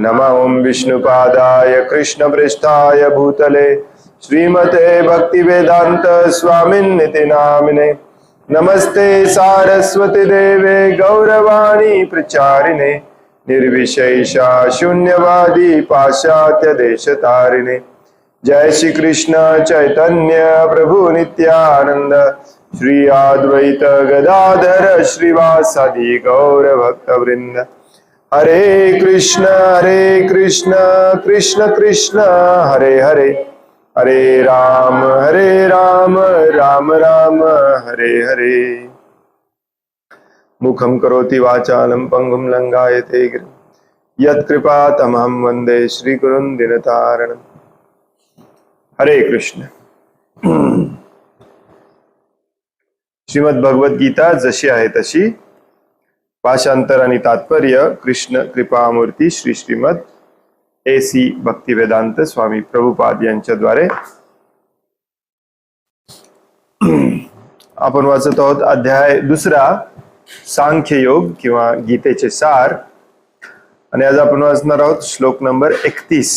नमः ओं विष्णुपादाय कृष्णपृष्ठाय भूतले श्रीमते भक्तिवेदांत स्वामिन्निति नामिने। नमस्ते सारस्वती देवे गौरवाणी प्रचारिणे निर्विशेषा शून्यवादी पाश्चात्य देशतारिणे। जय श्री कृष्ण चैतन्य प्रभु नित्यानंद श्री अद्वैत गदाधर श्रीवासादि गौर भक्त वृंद। हरे कृष्ण कृष्ण कृष्ण हरे हरे, हरे राम राम राम हरे हरे। मुखं करोति वाचालं पंगुं लंघयते गिरिं यत्कृपातमहं वन्दे श्रीगुरुं दीनतारिणम्। हरे कृष्ण। श्रीमद् भगवद गीता जशी आहे तशी, भाषांतर आणि तात्पर्य कृष्ण कृपामूर्ती श्री श्रीमद AC भक्तिवेदांत स्वामी प्रभुपाद यांच्याद्वारे आपण वाचत आहोत। अध्याय दुसरा, सांख्य योग किंवा गीतेचे सार, आणि आज आपण वाचणार आहोत श्लोक नंबर 31।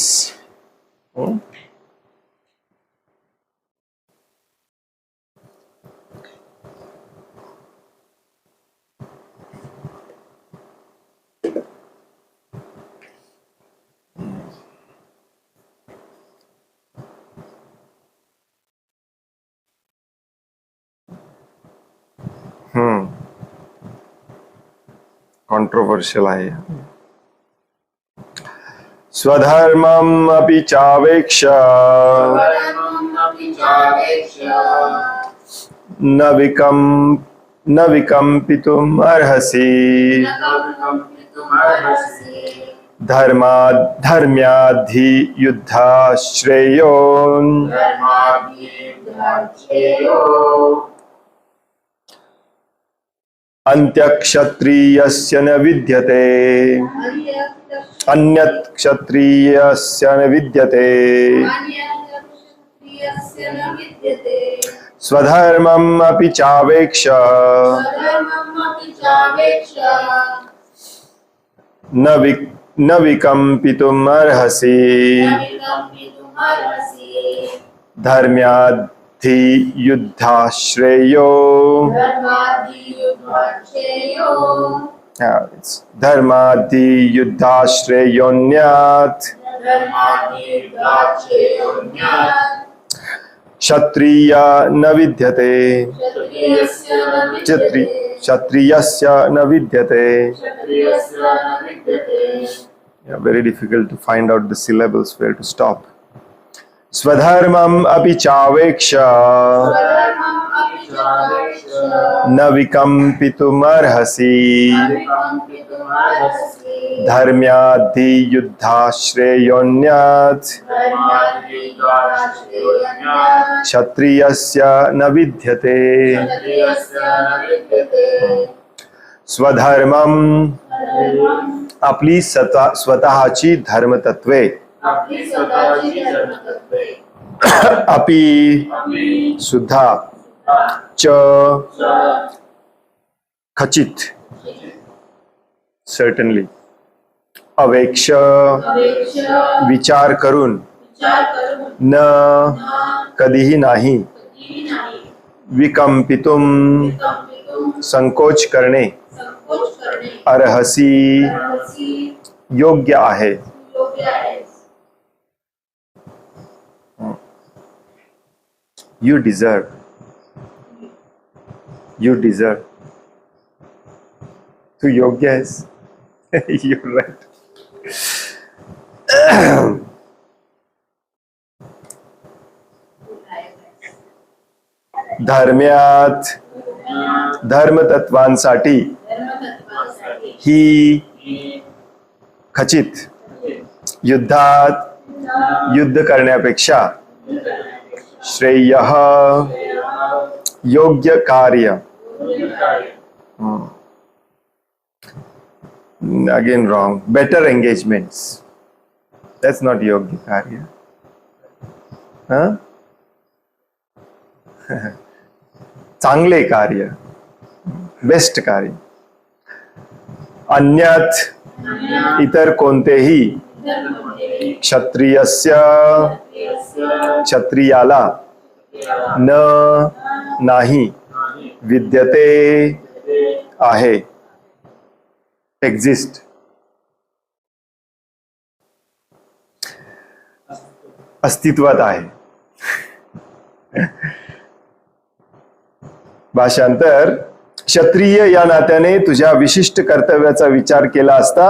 कॉन्ट्रोवर्शियल आहे। स्वधर्मम अपि चावेक्ष न विकम्पितुम् अर्हसि धर्म्याद्धि युद्धा श्रेयो अन्त्यक्षत्रियस्य न विद्यते अन्यत् क्षत्रियस्य न विद्यते स्वधर्मम् अपि चावेक्ष न विकम्पितुम् अर्हसि धर्म्याद्धि युद्धा श्रेयो धर्माद्धि युद्धा श्रेयोन्यात् क्षत्रिय न विद्यते क्षत्रियस्य न विद्यते। Very difficult to find out the syllables where to stop. स्वधर्मम अपि चावेक्ष न विकम्पितुम् अर्हसि धर्म्याद्धि युद्धा श्रेयोन्यात् क्षत्रियस्य न विद्यते। स्वधर्मम आपली स्वतःची धर्मतत्वे, अपि सुद्धा, च खचित certainly, अवेक्ष विचार करून, न कधीही नाही, विकंपितुम संकोच करणे, अर्हसी योग्य आहे। You deserve. You deserve. तू योग्य आहेस। You're right. धर्म्यात धर्मतत्वांसाठी ही खचित युद्धात युद्ध करण्यापेक्षा श्रेयः योग्य कार्य। Again wrong. Better engagements. That's not योग्य कार्य। चांगले कार्य, बेस्ट कार्य। अन्यथ इतर कोणतेही क्षत्रियस्य क्षत्रियाला न नाही विद्यते आहे एक्झिस्ट अस्तित्वात आहे. भाषांतर क्षत्रिय या नात्याने तुझ्या विशिष्ट कर्तव्याचा विचार केला असता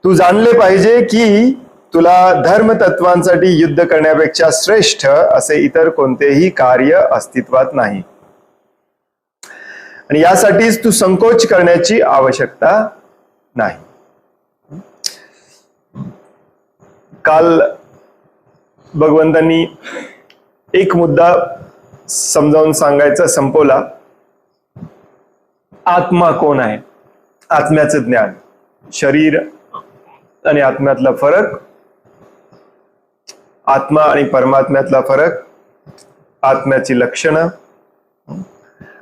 तू जाणले पाहिजे की तुला धर्मतत्वांसाठी युद्ध करण्यापेक्षा श्रेष्ठ असे इतर कोणतेही कार्य अस्तित्वात नाही आणि यासाठीच तू संकोच करण्याची आवश्यकता नाही. काल भगवंतांनी एक मुद्दा समजावून सांगायचा संपवला. आत्मा कोण आहे, आत्म्याचं ज्ञान, शरीर आणि आत्म्यातला फरक, आत्मा आणि परमात्म्यातला फरक, आत्म्याची लक्षणं.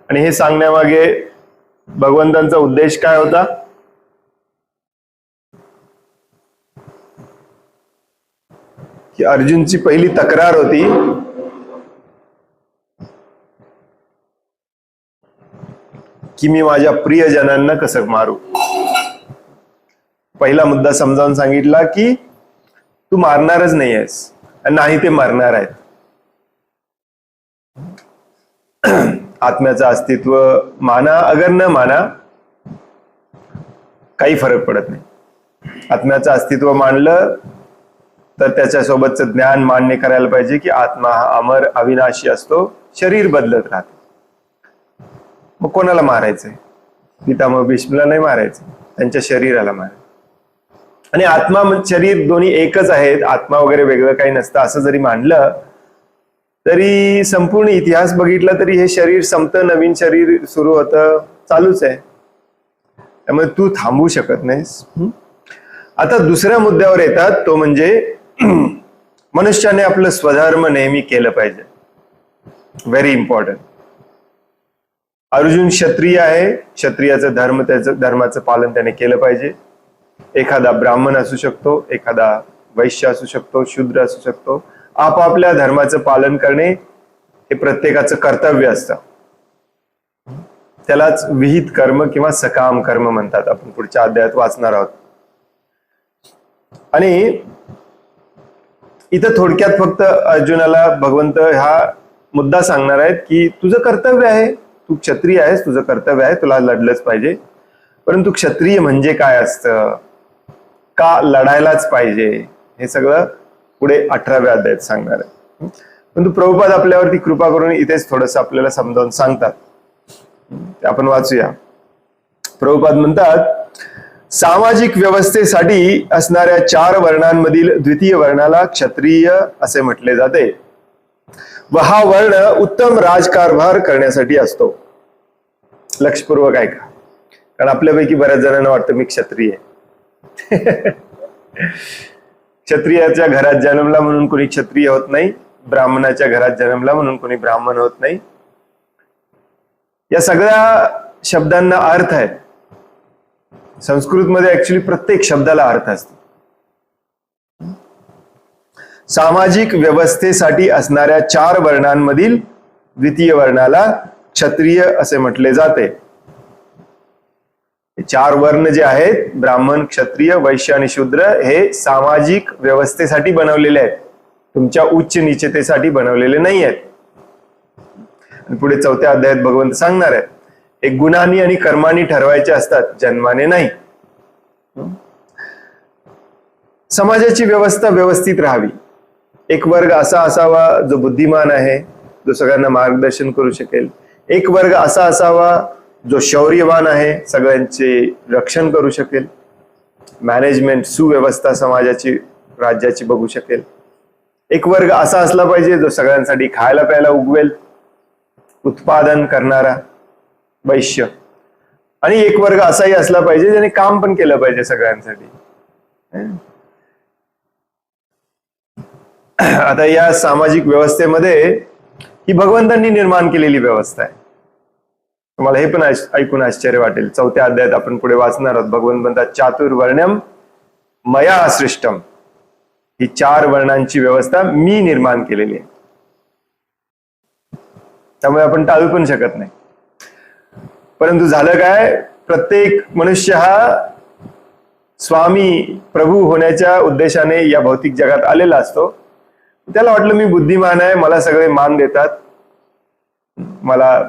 आणि हे सांगण्यामागे भगवंतांचा उद्देश काय होता? की अर्जुनची पहिली तक्रार होती की मी माझ्या प्रियजनांना कसं मारू. पहिला मुद्दा समजावून सांगितला की तू मारणारच नाही आहेस, नाही ते मरणार आहेत. आत्म्याचं अस्तित्व माना अगर न माना काही फरक पडत नाही. आत्म्याचं अस्तित्व मानलं तर त्याच्यासोबतचं ज्ञान मान्य करायला पाहिजे की आत्मा हा अमर अविनाशी असतो, शरीर बदलत राहते. मग कोणाला मारायचंय? पितामह भीष्मला नाही मारायचं, त्यांच्या शरीराला मारायचं. आणि आत्मा शरीर दोन्ही एकच आहेत, आत्मा वगैरे वेगळं काही नसतं असं जरी मानलं तरी संपूर्ण इतिहास बघितला तरी हे शरीर संपतं, नवीन शरीर सुरू होतं, चालूच आहे. त्यामुळे तू थांबू शकत नाहीस. आता दुसऱ्या मुद्द्यावर येतात, तो म्हणजे मनुष्याने आपलं स्वधर्म नेहमी केलं पाहिजे. Very important. अर्जुन क्षत्रिय आहे, क्षत्रियाचं धर्म, त्याचं धर्माचं पालन त्याने केलं पाहिजे. एखादा ब्राह्मण असू शकतो, एखादा वैश्य असू शकतो, शूद्र असू शकतो. आपापल्या धर्माचं पालन करणे हे प्रत्येकाचं कर्तव्य असतं. त्यालाच विहित कर्म किंवा सकाम कर्म म्हणतात. आपण पुढच्या अध्यायात वाचणार आहोत. आणि इथं थोडक्यात फक्त अर्जुनाला भगवंत हा मुद्दा सांगणार आहेत की तुझं कर्तव्य आहे, तू क्षत्रिय आहेस, तुझं कर्तव्य आहे, तुला लढलंच पाहिजे. परंतु क्षत्रिय म्हणजे काय असतं, का लढायलाच पाहिजे, हे सगळं पुढे 18व्या अध्यायात सांगणार आहे. परंतु प्रभुपाद आपल्यावरती कृपा करून इथेच थोडस आपल्याला समजावून सांगतात. आपण वाचूया. प्रभुपाद म्हणतात, सामाजिक व्यवस्थेसाठी असणाऱ्या 4 वर्णांमधील द्वितीय वर्णाला क्षत्रिय असे म्हटले जाते व हा वर्ण उत्तम राजकारभार करण्यासाठी असतो. लक्षपूर्वक ऐका, कारण आपल्यापैकी बऱ्याच जणांना वाटतं मी क्षत्रिय आहे. क्षत्रियाच्या घरात जन्मला म्हणून कोणी क्षत्रिय होत नाही, ब्राह्मणाच्या घरात जन्मला म्हणून कोणी ब्राह्मण होत नाही. या सगळ्या शब्दांना अर्थ आहे. संस्कृतमध्ये ऍक्च्युली प्रत्येक शब्दाला अर्थ असतो. सामाजिक व्यवस्थेसाठी असणाऱ्या 4 वर्णांमधील द्वितीय वर्णाला क्षत्रिय असे म्हटले जाते. 4 वर्ण जे आहेत, ब्राह्मण, क्षत्रिय, वैश्य आणि शूद्र, हे सामाजिक व्यवस्थेसाठी बनवलेले आहेत, तुमच्या उच्च नीचतेसाठी बनवलेले नाही आहेत. आणि पुढे 4थ्या अध्यायात भगवंत सांगणार आहे, एक गुणांनी आणि कर्मांनी ठरवायचे असतात, जन्माने नाही. समाजाची व्यवस्था व्यवस्थित राहावी. एक वर्ग असा असावा जो बुद्धिमान आहे, जो सगळ्यांना मार्गदर्शन करू शकेल. एक वर्ग असा असावा जो शौर्यवान आहे, सगळ्यांचे रक्षण करू शकेल, मॅनेजमेंट, सुव्यवस्था समाजाची, राज्याची बघू शकेल. एक वर्ग असा असला पाहिजे जो सगळ्यांसाठी खायला प्यायला उगवेल, उत्पादन करणारा, वैश्य. आणि एक वर्ग असाही असला पाहिजे ज्याने काम पण केलं पाहिजे सगळ्यांसाठी. आता या सामाजिक व्यवस्थेमध्ये ही भगवंतांनी निर्माण केलेली व्यवस्था आहे. तुम्हाला हे पण ऐकून आश्चर्य वाटेल. 4थ्या अध्यायात आपण पुढे वाचणार आहोत. भगवंत म्हणतात, चातुर्वर्ण्यम मया सृष्टम, ही 4 वर्णांची व्यवस्था मी निर्माण केलेली आहे. त्यामुळे आपण टाळू पण शकत नाही. परंतु झालं काय, प्रत्येक मनुष्य हा स्वामी प्रभू होण्याच्या उद्देशाने या भौतिक जगात आलेला असतो. त्याला वाटलं मी बुद्धिमान आहे, मला सगळे मान देतात, मला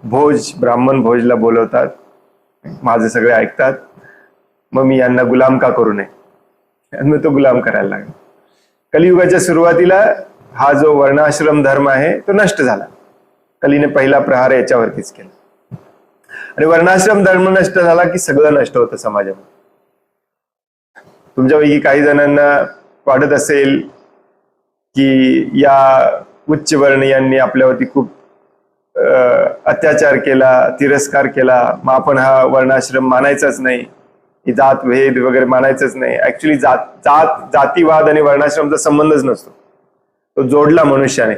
ब्राह्मण भोजला बोलवतात, माझे सगळे ऐकतात, मग मी यांना गुलाम का करू नये, आणि मग तो गुलाम करायला लागला. कलियुगाच्या सुरुवातीला हा जो वर्णाश्रम धर्म आहे तो नष्ट झाला. कलीने पहिला प्रहार याच्यावरतीच केला. आणि वर्णाश्रम धर्म नष्ट झाला की सगळं नष्ट होतं समाजामध्ये. तुमच्यापैकी काही जणांना वाटत असेल की या उच्च वर्णीयांनी आपल्यावरती खूप अत्याचार केला, तिरस्कार केला, मग आपण हा वर्णाश्रम मानायचाच नाही, ही जात भेद वगैरे मानायचंच नाही. ऍक्च्युली जातीवाद आणि वर्णाश्रमचा संबंधच नसतो, तो जोडला मनुष्याने.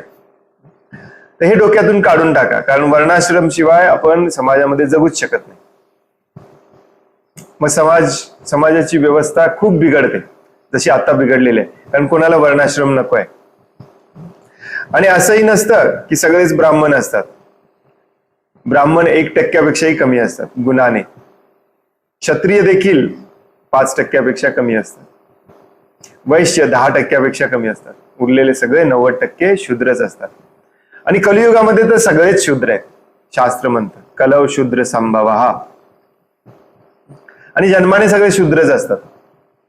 तर हे डोक्यातून काढून टाका, कारण वर्णाश्रम शिवाय आपण समाजामध्ये जगूच शकत नाही. मग समाजाची व्यवस्था खूप बिघडते, जशी आता बिघडलेली आहे, कारण कोणाला वर्णाश्रम नको आहे. आणि असंही नसतं की सगळेच ब्राह्मण असतात. ब्राह्मण 1% कमी असतात गुणाने. क्षत्रिय देखील 5% कमी असतात. वैश्य 10% कमी असतात. उरलेले सगळे 90% शूद्रच असतात. आणि कलियुगामध्ये तर सगळेच शूद्र आहेत. शास्त्र म्हणतं कलौ शूद्र संभवः. आणि जन्माने सगळे शूद्रच असतात.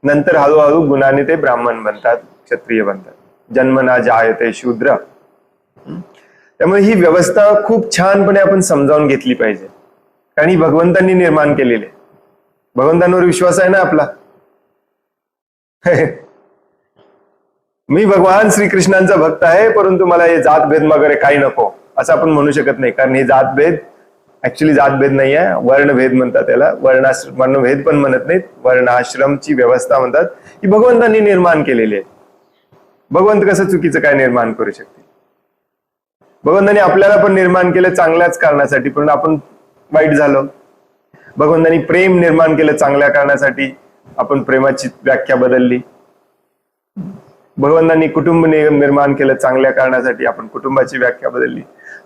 नंतर हळूहळू गुणाने ते ब्राह्मण बनतात, क्षत्रिय बनतात. जन्मना जायते शूद्र. त्यामुळे ही व्यवस्था खूप छानपणे आपण समजावून घेतली पाहिजे, कारण ही भगवंतांनी निर्माण केलेली आहे. भगवंतांवर विश्वास आहे ना आपला. मी भगवान श्रीकृष्णांचा भक्त आहे, परंतु मला हे जातभेद वगैरे काही नको असं आपण म्हणू शकत नाही. कारण हे जातभेद ऍक्च्युली जातभेद नाही आहे, वर्णभेद म्हणतात त्याला. वर्णभेद पण म्हणत नाहीत, वर्णाश्रमची व्यवस्था म्हणतात. ही भगवंतांनी निर्माण केलेली आहे. भगवंत कसं चुकीचं काय निर्माण करू शकते. भगवंतांनी आपल्याला पण निर्माण केलं चांगल्याच कारणासाठी, पण आपण वाईट झालो. भगवंतांनी प्रेम निर्माण केलं चांगल्या कारणासाठी, आपण प्रेमाची व्याख्या बदलली. भगवंतांनी कुटुंब निर्माण केलं चांगल्या कारणासाठी, आपण कुटुंबाची व्याख्या बदलली.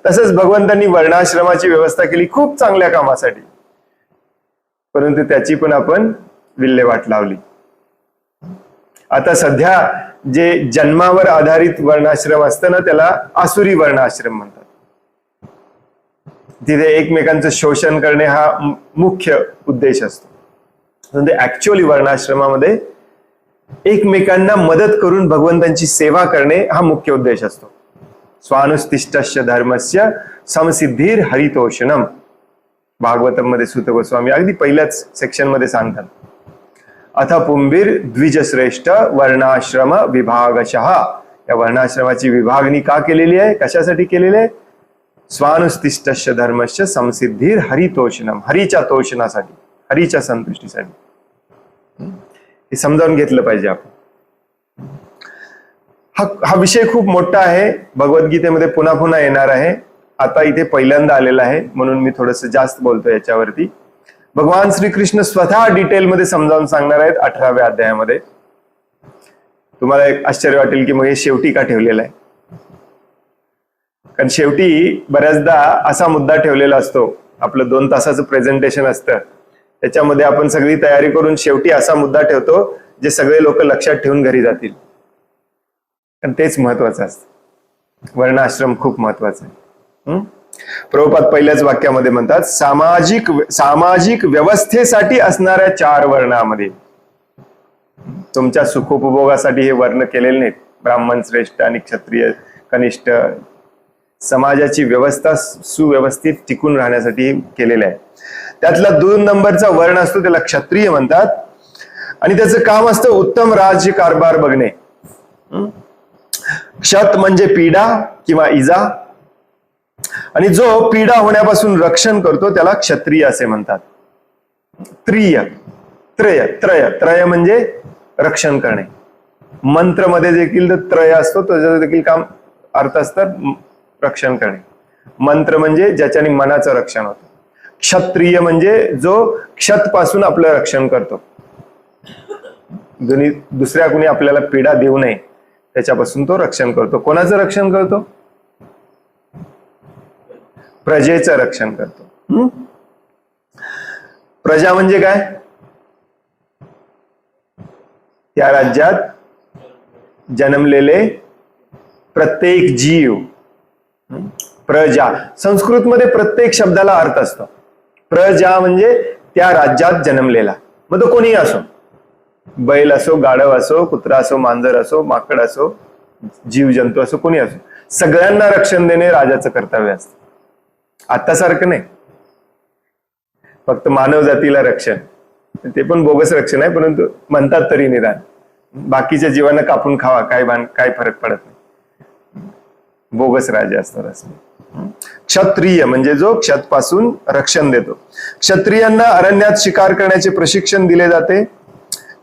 तसंच भगवंतांनी वर्णाश्रमाची व्यवस्था केली खूप चांगल्या कामासाठी, परंतु त्याची पण आपण विल्हेवाट लावली. आता सध्या जे जन्मावर आधारित वर्णाश्रम असतं ना, त्याला आसुरी वर्णाश्रम म्हणतात. तिथे एकमेकांचं शोषण करणे हा मुख्य उद्देश असतो. ऍक्च्युअली वर्णाश्रमामध्ये एकमेकांना मदत करून भगवंतांची सेवा करणे हा मुख्य उद्देश असतो. स्वानुस्तिष्टस्य धर्मस्य समसिद्धीर हरितोषणम. भागवतम मध्ये सूत गोस्वामी अगदी पहिल्याच सेक्शन मध्ये सांगतात, अथ पुंबीर द्विजश्रेष्ठ वर्णाश्रम विभागशः. या वर्णाश्रमाची विभागणी का केलेली आहे, कशासाठी केलेली आहे? स्वानुस्तिष्टस्य धर्मस्य समसिद्धीर हरितोषणम. हरीच्या तोषणासाठी, हरीच्या संतुष्टीसाठी. हे समजावून घेतलं पाहिजे आपण. हा विषय खूप मोठा आहे, भगवद्गीतेमध्ये पुन्हा पुन्हा येणार आहे. आता इथे पहिल्यांदा आलेला आहे म्हणून मी थोडस जास्त बोलतो याच्यावरती. भगवान श्रीकृष्ण स्वतः डिटेलमध्ये समजावून सांगणार आहेत 18व्या अध्यायामध्ये. तुम्हाला एक आश्चर्य वाटेल की मग हे शेवटी का ठेवलेलं आहे. कारण शेवटी बऱ्याचदा असा मुद्दा ठेवलेला असतो, आपलं 2 तासाचं प्रेझेंटेशन असतं, त्याच्यामध्ये आपण सगळी तयारी करून शेवटी असा मुद्दा ठेवतो जे सगळे लोक लक्षात ठेवून घरी जातील. कारण तेच महत्वाचं असतं. वर्णाश्रम खूप महत्वाचं आहे. प्रभुपाद पहिल्याच वाक्यामध्ये म्हणतात, सामाजिक व्यवस्थेसाठी असणाऱ्या 4 वर्णामध्ये. तुमच्या सुखोपभोगासाठी हे वर्ण केलेले नाहीत. ब्राह्मण श्रेष्ठ आणि क्षत्रिय कनिष्ठ. समाजाची व्यवस्था सुव्यवस्थित टिकून राहण्यासाठी केलेलं आहे. त्यातला 2 नंबरचा वर्ण असतो त्याला क्षत्रिय म्हणतात, आणि त्याचं काम असतं उत्तम राज्य कारभार बघणे. क्षत म्हणजे पीडा किंवा इजा, आणि जो पीडा होण्यापासून रक्षण करतो त्याला क्षत्रिय असे म्हणतात. त्रय म्हणजे रक्षण करणे. मंत्रमध्ये देखील त्रय असतो, त्याचं देखील काम अर्थ असतात रक्षण करणे. मंत्र म्हणजे ज्याच्याने मनाचं रक्षण होतं. क्षत्रिय म्हणजे जो क्षत पासून आपलं रक्षण करतो. दुसऱ्या कुणी आपल्याला पीडा देऊ नये त्याच्यापासून तो रक्षण करतो. कोणाचं रक्षण करतो? प्रजेचं रक्षण करतो. प्रजा म्हणजे काय? त्या राज्यात जन्मलेले प्रत्येक जीव. प्रजा, संस्कृतमध्ये प्रत्येक शब्दाला अर्थ असतो. प्रजा म्हणजे त्या राज्यात जन्मलेला, मग तो कोणी असो, बैल असो, गाढव असो, कुत्रा असो, मांजर असो, माकड असो, जीव जंतू असो, कोणी असो, सगळ्यांना रक्षण देणे राजाचं कर्तव्य असतं. आता सारखं नाही फक्त मानव जातीला रक्षण, ते पण बोगस रक्षण आहे, परंतु म्हणतात तरी निदान. बाकीच्या जीवांना कापून खावा, काय फरक पडत नाही. बोगस राजा असतात असं. क्षत्रिय म्हणजे जो क्षत पासून रक्षण देतो. क्षत्रियांना अरण्यात शिकार करण्याचे प्रशिक्षण दिले जाते.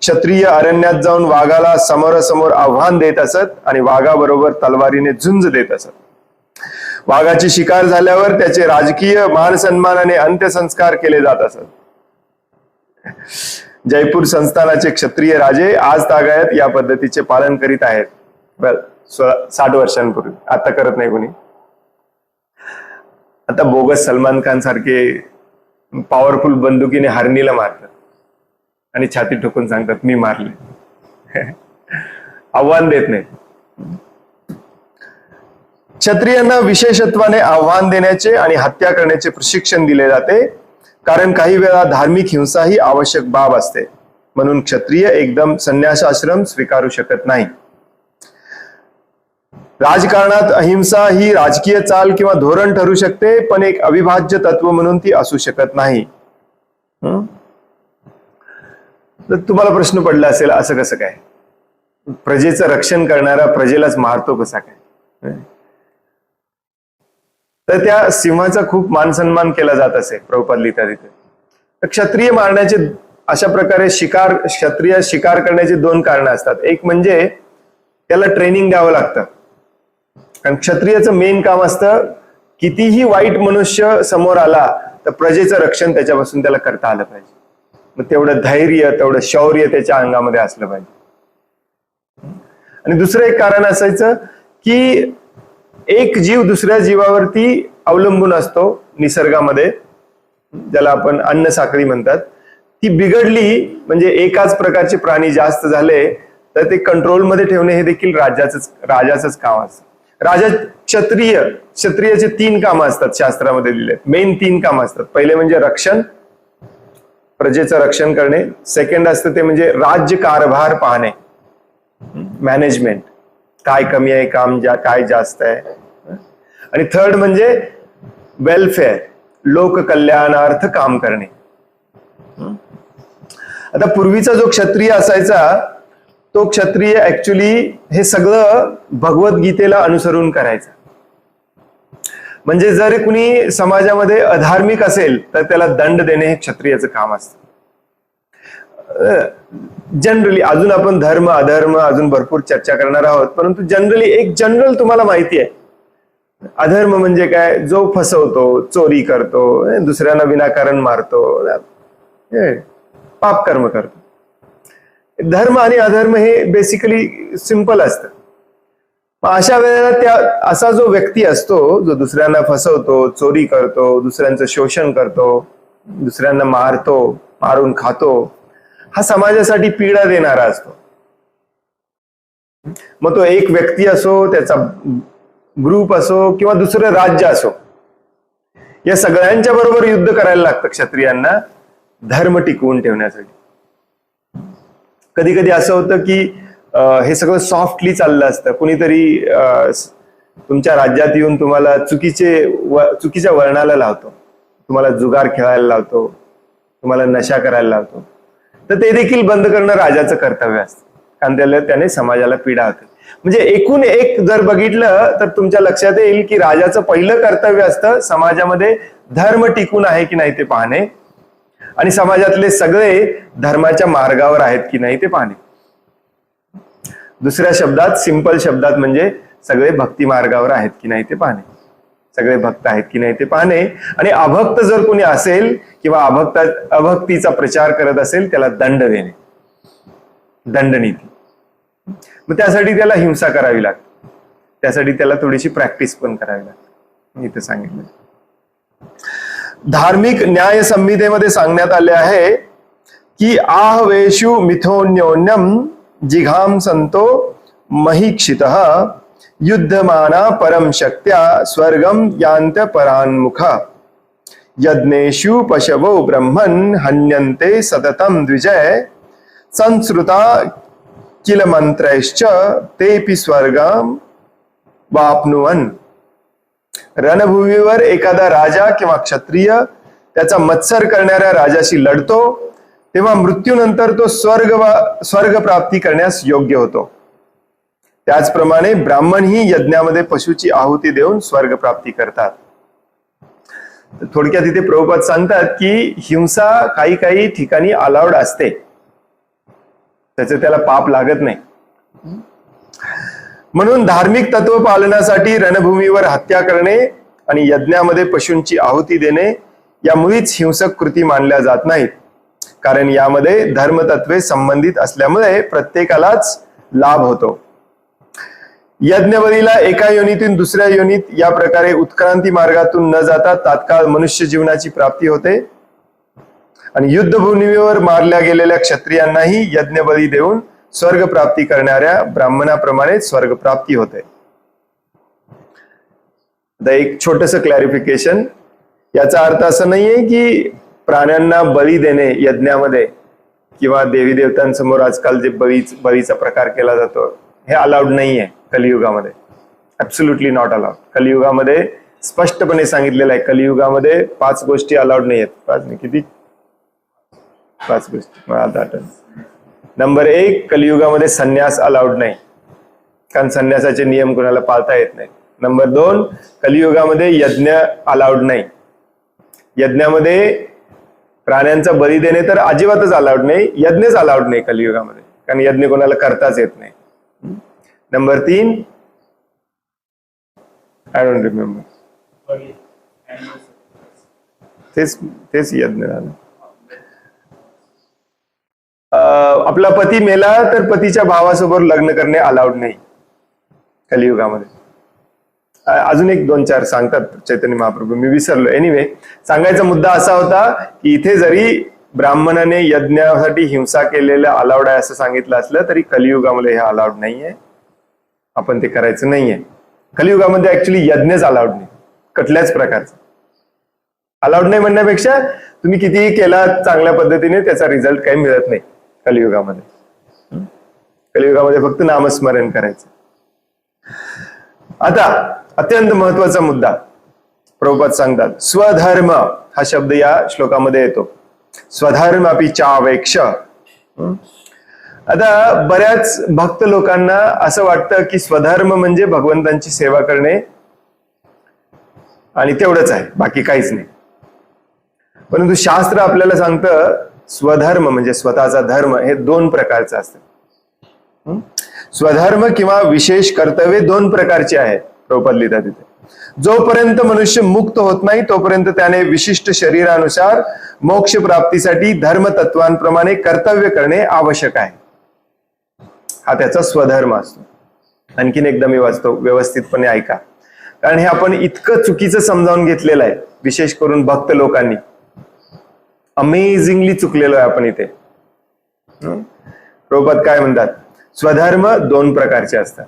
क्षत्रिय अरण्यात जाऊन वाघाला समोरासमोर आव्हान देत असत आणि वाघाबरोबर तलवारीने झुंज देत असत. वाघाची शिकार झाल्यावर त्याचे राजकीय मान सन्मानाने अंत्यसंस्कार केले जात असत. जयपूर संस्थानाचे क्षत्रिय राजे आज तागायत या पद्धतीचे पालन करीत आहेत. 60 वर्षांपूर्वी, आता करत नाही कोणी. आता बोगस सलमान खान सारखे पॉवरफुल बंदुकीने हरणीला मारतात आणि छाती ठोकून सांगतात मी मारले. आव्हान देत नाही. क्षत्रियांना विशेषत्वाने आव्हान देण्याचे आणि हत्या करण्याचे प्रशिक्षण दिले जाते, कारण काही वेळा धार्मिक हिंसा ही आवश्यक बाब असते. म्हणून क्षत्रिय एकदम संन्यासाश्रम स्वीकारू शकत नाही. राजकारणात अहिंसा ही राजकीय चाल किंवा धोरण ठरू शकते, पण एक अविभाज्य तत्व म्हणून ती असू शकत नाही. तर तुम्हाला प्रश्न पडला असेल, असं कसं काय? प्रजेचं रक्षण करणारा प्रजेलाच मारतो कसा काय? तर त्या सिंहाचा खूप मान सन्मान केला जात असे, प्रभुपाद लिहितात तिथे. तर क्षत्रिय मारण्याचे अशा प्रकारे क्षत्रिय शिकार करण्याचे 2 कारण असतात. एक म्हणजे त्याला ट्रेनिंग द्यावं लागतं, कारण क्षत्रियाचं मेन काम असतं कितीही वाईट मनुष्य समोर आला तर प्रजेचं रक्षण त्याच्यापासून त्याला करता आलं पाहिजे. मग तेवढं धैर्य, तेवढं शौर्य त्याच्या अंगामध्ये असलं पाहिजे. आणि दुसरं एक कारण असायचं की एक जीव दुसऱ्या जीवावरती अवलंबून असतो निसर्गामध्ये, ज्याला आपण अन्न साखळी म्हणतात. ती बिघडली म्हणजे एकाच प्रकारचे प्राणी जास्त झाले तर ते कंट्रोलमध्ये ठेवणे हे देखील राजाचंच काम असतं. राजा क्षत्रियाचे 3 कामं असतात शास्त्रामध्ये दिले. मेन 3 कामं असतात. पहिले म्हणजे रक्षण, प्रजेचं रक्षण करणे. सेकंड असतं ते म्हणजे राज्य कारभार पाहणे, मॅनेजमेंट, काय कमी आहे काम, काय जास्त आहे. आणि थर्ड म्हणजे वेलफेअर, लोककल्याणार्थ काम करणे. आता पूर्वीचा जो क्षत्रिय असायचा तो क्षत्रिय ऍक्च्युली हे सगळं भगवद्गीतेला अनुसरून करायचा. म्हणजे जर कुणी समाजामध्ये अधार्मिक असेल तर त्याला दंड देणे हे क्षत्रियाचं काम असतं. जनरली अजून आपण धर्म अधर्म अजून भरपूर चर्चा करणार आहोत, परंतु एक जनरल तुम्हाला माहिती आहे. अधर्म म्हणजे काय? जो फसवतो, चोरी करतो, दुसऱ्यांना विनाकारण मारतो, पाप कर्म करतो. धर्म आणि अधर्म हे बेसिकली सिंपल असतं. अशा वेळेला असा जो व्यक्ती असतो जो दुसऱ्यांना फसवतो, चोरी करतो, दुसऱ्यांचं शोषण करतो, दुसऱ्यांना मारतो, मारून खातो, हा समाजासाठी पीडा देणारा असतो. मग तो एक व्यक्ती असो, त्याचा ग्रुप असो किंवा दुसरं राज्य असो, या सगळ्यांच्या बरोबर युद्ध करायला लागतं क्षत्रियांना धर्म टिकवून ठेवण्यासाठी. कधी कधी असं होतं की हे सगळं सॉफ्टली चाललं असतं. कुणीतरी तुमच्या राज्यात येऊन तुम्हाला चुकीच्या वळणाला लावतो, तुम्हाला जुगार खेळायला लावतो, तुम्हाला नशा करायला लावतो, तर ते देखील बंद करणं राजाचं कर्तव्य असतं, कारण त्याने समाजाला पीडा होते. म्हणजे एकूण एक जर बघितलं तर तुमच्या लक्षात येईल की राजाचं पहिलं कर्तव्य असतं समाजामध्ये धर्म टिकून आहे की नाही ते पाहणे, आणि समाजातले सगळे धर्माच्या मार्गावर आहेत की नाही ते पाहणे. दुसऱ्या शब्दात, सिंपल शब्दात म्हणजे सगळे भक्ती मार्गावर आहेत की नाही ते पाहणे, सगळे भक्त आहेत की नाही ते पाहणे. आणि अभक्त जर कोणी असेल किंवा अभक्तीचा प्रचार करत असेल त्याला दंड देणे. दंडनीती. मग त्यासाठी त्याला हिंसा करावी लागते, त्यासाठी त्याला थोडीशी प्रॅक्टिस पण करावी लागते. इथे सांगितलं धार्मिक न्याय संहितेमध्ये सांगण्यात आले आहे की आहवेशु मिथोन्योन्यम जिघाम संतो महिक्षितः युद्धमाना परम शक्त्या स्वर्गम यांत परान्मुखा यज्ञेषु पशवो ब्रह्मन् हन्यन्ते सततम द्विजय संस्कृता किल मंत्रैश्च तेपि स्वर्गम वाप्नुवन्. रणभूमीवर एखादा राजा किंवा क्षत्रिय त्याचा मत्सर करणाऱ्या राजाशी लढतो तेव्हा मृत्यूनंतर तो स्वर्ग प्राप्ती करण्यास योग्य होतो. त्याचप्रमाणे ब्राह्मणही यज्ञामध्ये पशुची आहुती देऊन स्वर्ग प्राप्ती करतात. थोडक्यात इथे प्रभुपाद सांगतात की हिंसा काही काही ठिकाणी अलाउड असते, त्याचे त्याला पाप लागत नाही. म्हणून धार्मिक तत्व पालनासाठी रणभूमीवर हत्या करणे आणि यज्ञामध्ये पशूंची आहुती देणे या मुळीच हिंसक कृती मानल्या जात नाहीत, कारण यामध्ये धर्मतत्वे संबंधित असल्यामुळे प्रत्येकालाच लाभ होतो. यज्ञबलीला एका योनीतून दुसऱ्या योनीत या प्रकारे उत्क्रांती मार्गातून न जाता तात्काळ मनुष्य जीवनाची प्राप्ती होते आणि युद्धभूमीवर मारल्या गेलेल्या क्षत्रियांनाही यज्ञबली देऊन स्वर्ग प्राप्ती करणाऱ्या ब्राह्मणाप्रमाणे स्वर्ग प्राप्ती होते. एक छोटस क्लॅरिफिकेशन, याचा अर्थ असं नाहीये की प्राण्यांना बळी देणे यज्ञामध्ये किंवा देवी देवतांसमोर आजकाल जे बळीचा प्रकार केला जातो हे अलाउड नाहीये कलियुगामध्ये. Absolutely not allowed. कलियुगामध्ये स्पष्टपणे सांगितलेलं आहे, कलियुगामध्ये 5 गोष्टी अलाउड नाही आहेत. 5 नाही, किती? 5 गोष्टी मला आता आठवलं. नंबर 1, कलियुगामध्ये संन्यास अलाउड नाही, कारण संन्यासाचे नियम कोणाला पाळता येत नाही. नंबर 2, कलियुगामध्ये यज्ञ अलाउड नाही. यज्ञामध्ये प्राण्यांचा बळी देणे तर अजिबातच अलाउड नाही, यज्ञच अलाउड नाही कलियुगामध्ये, कारण यज्ञ कोणाला करताच येत नाही. नंबर 3, आय डोंट रिमेंबर, तेच यज्ञ झालं. आपला पती मेला तर पतीच्या भावासोबत लग्न करणे अलाउड नाही कलियुगामध्ये. अजून एक 2-4 सांगतात चैतन्य महाप्रभू, मी विसरलो. एनिवे, सांगायचा मुद्दा असा होता की इथे जरी ब्राह्मणाने यज्ञासाठी हिंसा केलेल्या अलाउड आहे असं सांगितलं असलं तरी कलियुगामध्ये हे अलाउड नाहीये, आपण ते करायचं नाहीये. कलियुगामध्ये ऍक्च्युली यज्ञच अलाउड नाही, कुठल्याच प्रकारचं अलाउड नाही. म्हणण्यापेक्षा तुम्ही कितीही केला चांगल्या पद्धतीने त्याचा रिझल्ट काही मिळत नाही कलियुगामध्ये. कलियुगामध्ये फक्त नामस्मरण करायचं. आता अत्यंत महत्वाचा मुद्दा प्रभुपाद सांगतात, स्वधर्म हा शब्द या श्लोकामध्ये येतो. स्वधर्म अपि चावेक्ष. आता बऱ्याच भक्त लोकांना असं वाटतं की स्वधर्म म्हणजे भगवंतांची सेवा करणे आणि तेवढंच आहे, बाकी काहीच नाही. परंतु शास्त्र आपल्याला सांगतं स्वधर्म म्हणजे स्वतःचा धर्म हे 2 प्रकारचं असतं. स्वधर्म किंवा विशेष कर्तव्य 2 प्रकारचे आहेत प्रभुपाद लिहितात तिथे. जोपर्यंत मनुष्य मुक्त होत नाही तोपर्यंत त्याने विशिष्ट शरीरानुसार मोक्ष प्राप्तीसाठी धर्मतत्वांप्रमाणे कर्तव्य करणे आवश्यक आहे. हा त्याचा स्वधर्म असतो. आणखीन एकदा मी वाचतो, व्यवस्थितपणे ऐका, कारण हे आपण इतकं चुकीचं समजावून घेतलेलं आहे, विशेष करून भक्त लोकांनी. अमेझिंगली चुकलेलो आहे आपण इथे. प्रभुपाद काय म्हणतात, स्वधर्म 2 प्रकारचे असतात.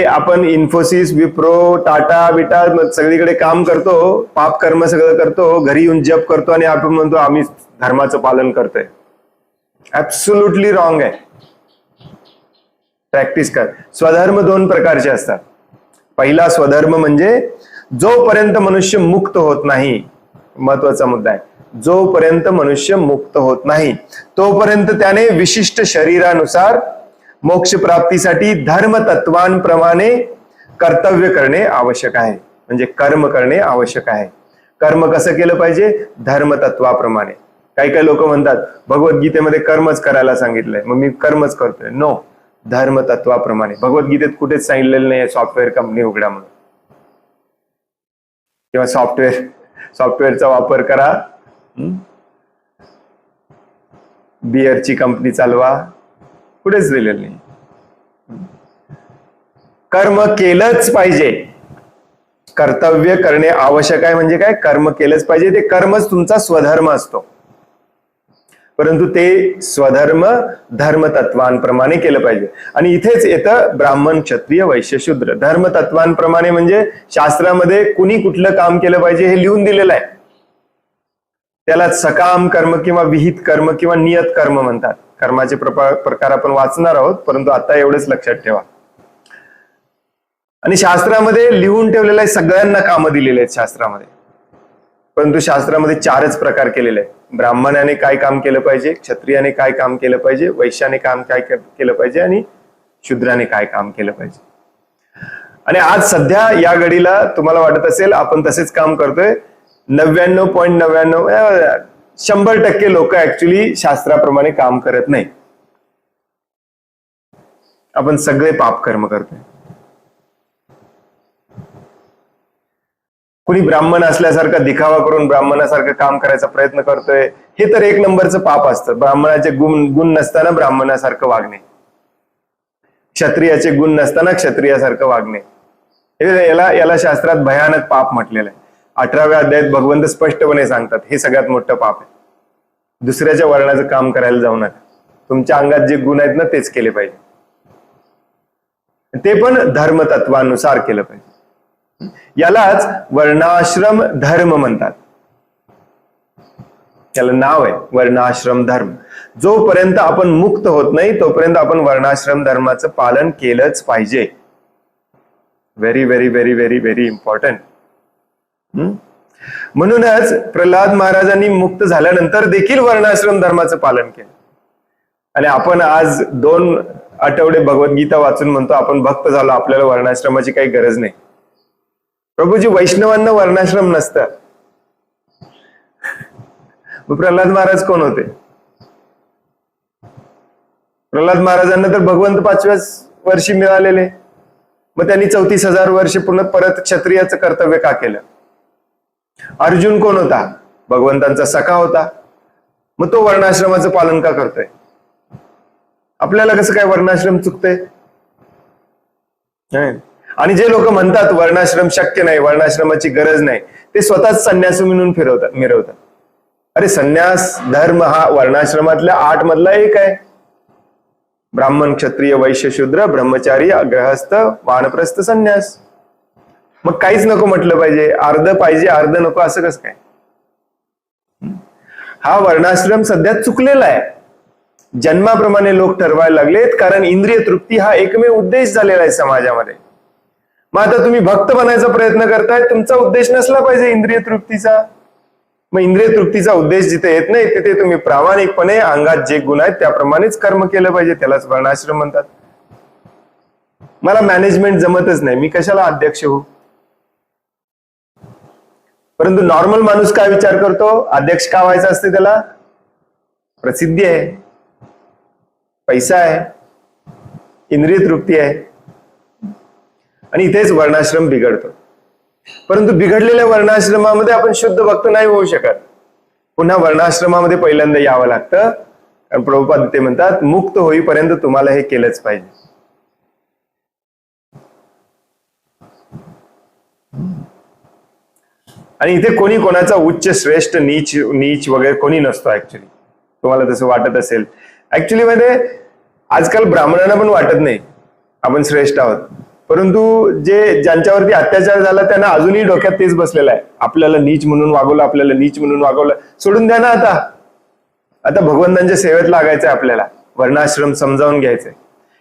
आपण इन्फोसिस, विप्रो, टाटा बिटा सगळीकडे काम करतो, पाप कर्म सगळं करतो, घरी येऊन जप करतो आणि आपण म्हणतो आम्ही धर्माचं पालन करतोय. ऍब्सोल्युटली रॉंग आहे. प्रॅक्टिस कर. स्वधर्म 2 प्रकारचे असतात. पहिला स्वधर्म म्हणजे जोपर्यंत मनुष्य मुक्त होत नाही, महत्वाचा मुद्दा आहे, जोपर्यंत मनुष्य मुक्त होत नाही तोपर्यंत त्याने विशिष्ट शरीरानुसार मोक्ष प्राप्तीसाठी धर्मतत्वांप्रमाणे कर्तव्य करणे आवश्यक आहे, म्हणजे कर्म करणे आवश्यक आहे. कर्म कसं केलं पाहिजे? धर्मतत्वाप्रमाणे. काही काही लोक म्हणतात भगवद्गीतेमध्ये कर्मच करायला सांगितलंय मग मी कर्मच करतोय. नो, धर्मतत्वाप्रमाणे. भगवद्गीतेत कुठेच सांगितलेलं नाही सॉफ्टवेअर कंपनी उघडा म्हणून किंवा सॉफ्टवेअरचा वापर करा. बिअरची कंपनी चालवा, कुठेच दिलेलं नाही. कर्म केलंच पाहिजे. कर्तव्य करणे आवश्यक आहे म्हणजे काय? कर्म केलंच पाहिजे. ते कर्मच तुमचा स्वधर्म असतो, परंतु ते स्वधर्म धर्मतत्वांप्रमाणे केलं पाहिजे. आणि इथेच येतं ब्राह्मण, क्षत्रिय, वैश्य, शूद्र. धर्मतत्वांप्रमाणे म्हणजे शास्त्रामध्ये कुणी कुठलं काम केलं पाहिजे हे लिहून दिलेलं आहे. त्याला सकाम कर्म किंवा विहित कर्म किंवा नियत कर्म म्हणतात. कर्माचे प्रकार आपण वाचणार आहोत, परंतु आता एवढंच लक्षात ठेवा. आणि शास्त्रामध्ये लिहून ठेवलेलं आहे, सगळ्यांना कामं दिलेले आहेत शास्त्रामध्ये, परंतु शास्त्रामध्ये 4च प्रकार केलेले आहेत. ब्राह्मणाने काय काम केलं पाहिजे, क्षत्रियाने काय काम केलं पाहिजे, वैश्याने काम काय केलं पाहिजे आणि शूद्राने काय काम केलं पाहिजे. आणि आज सध्या या घडीला तुम्हाला वाटत असेल आपण तसेच काम करतोय. 99.99 100% लोक ऍक्च्युली शास्त्राप्रमाणे काम करत नाही. आपण सगळे पाप कर्म करतोय. कुणी ब्राह्मण असल्यासारखा दिखावा करून ब्राह्मणासारखं काम करायचा प्रयत्न करतोय, हे तर 1 नंबरचं पाप असतं. ब्राह्मणाचे गुण नसताना ब्राह्मणासारखं वागणे, क्षत्रियाचे गुण नसताना क्षत्रियासारखं वागणे, याला शास्त्रात भयानक पाप म्हटलेलं आहे. 18व्या अध्यायात भगवंत स्पष्टपणे सांगतात हे सगळ्यात मोठं पाप आहे. दुसऱ्याच्या वर्णाचं काम करायला जाऊ नका. तुमच्या अंगात जे गुण आहेत ना तेच केले पाहिजे, ते पण धर्मतत्वानुसार केलं पाहिजे. यालाच वर्णाश्रम धर्म म्हणतात. त्याला नाव आहे वर्णाश्रम धर्म. जोपर्यंत आपण मुक्त होत नाही तोपर्यंत आपण वर्णाश्रम धर्माचं पालन केलंच पाहिजे. Very very very very very important. म्हणूनच प्रल्हाद महाराजांनी मुक्त झाल्यानंतर देखील वर्णाश्रम धर्माचं पालन केलं. आणि आपण आज 2 आठवडे भगवद्गीता वाचून म्हणतो आपण भक्त झालो, आपल्याला वर्णाश्रमाची काही गरज नाही. प्रभूजी, वैष्णवांना वर्णाश्रम नसतं. मग प्रल्हाद महाराज कोण होते? प्रल्हाद महाराजांना तर भगवंत 5व्या वर्षी मिळालेले, मग त्यांनी 34,000 वर्ष पूर्ण परत क्षत्रियाचं कर्तव्य का केलं? अर्जुन कोण होता? भगवंतांचा सखा होता, मग तो वर्णाश्रमाचं पालन का करतोय? आपल्याला कसं काय वर्णाश्रम चुकतंय? आणि जे लोक म्हणतात वर्णाश्रम शक्य नाही, वर्णाश्रमाची गरज नाही, ते स्वतःच संन्यासी म्हणून मिरवतात. अरे संन्यास धर्म हा वर्णाश्रमातल्या 8 मधला एक आहे. ब्राह्मण, क्षत्रिय, वैश्य, शूद्र, ब्रह्मचारी, गृहस्थ, वानप्रस्थ, संन्यास. मग काहीच नको म्हटलं पाहिजे, अर्ध पाहिजे अर्ध नको असं कसं काय? हा वर्णाश्रम सध्या चुकलेला आहे. जन्माप्रमाणे लोक ठरवायला लागलेत, कारण इंद्रिय तृप्ती हा एकमेव उद्देश झालेला आहे समाजामध्ये. मग आता तुम्ही भक्त बनायचा प्रयत्न करताय, तुमचा उद्देश नसला पाहिजे इंद्रिय तृप्तीचा. मग इंद्रिय तृप्तीचा उद्देश जिथे येत नाही तिथे तुम्ही प्रामाणिकपणे अंगात जे गुण आहेत त्याप्रमाणेच कर्म केलं पाहिजे. त्यालाच वर्णाश्रम म्हणतात. मला मॅनेजमेंट जमतच नाही, मी कशाला अध्यक्ष होऊ? परंतु नॉर्मल माणूस काय विचार करतो? अध्यक्ष का व्हायचं असते त्याला? प्रसिद्धी आहे, पैसा आहे, इंद्रिय तृप्ती आहे. आणि इथेच वर्णाश्रम बिघडतो. परंतु बिघडलेल्या वर्णाश्रमामध्ये आपण शुद्ध भक्त नाही होऊ शकत. पुन्हा वर्णाश्रमामध्ये पहिल्यांदा यावं लागतं. कारण प्रभुपाद ते म्हणतात मुक्त होईपर्यंत तुम्हाला हे केलंच पाहिजे. आणि इथे कोणी कोणाचा उच्च श्रेष्ठ नीच नीच वगैरे कोणी नसतो. ऍक्च्युली तुम्हाला तसं वाटत असेल, ऍक्च्युली मध्ये आजकाल ब्राह्मणांना पण वाटत नाही आपण श्रेष्ठ आहोत, परंतु ज्यांच्यावरती अत्याचार झाला त्यांना अजूनही डोक्यात तेच बसलेलं आहे, आपल्याला नीच म्हणून वागवलं, आपल्याला नीच म्हणून वागवलं. सोडून द्या ना. आता भगवंतांच्या सेवेत लागायचंय आपल्याला, वर्णाश्रम समजावून घ्यायचंय.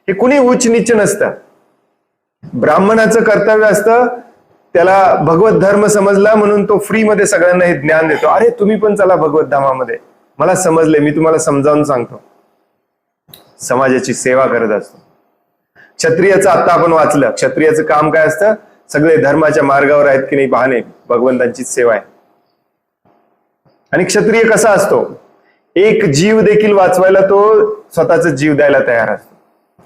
हे कुणी उच्च नीच नसतं. ब्राह्मणाचं कर्तव्य असतं, त्याला भगवत धर्म समजला म्हणून तो फ्रीमध्ये सगळ्यांना हे ज्ञान देतो. अरे तुम्ही पण चला भगवत धामामध्ये, मला समजले, मी तुम्हाला समजावून सांगतो. समाजाची सेवा करत असतो. क्षत्रियाचं आता आपण वाचलं, क्षत्रियाचं काम काय असतं? सगळे धर्माच्या मार्गावर आहेत की नाही पाहणे, भगवंतांची सेवा आहे. आणि क्षत्रिय कसा असतो? एक जीव देखील वाचवायला तो स्वतःचा जीव द्यायला तयार असतो.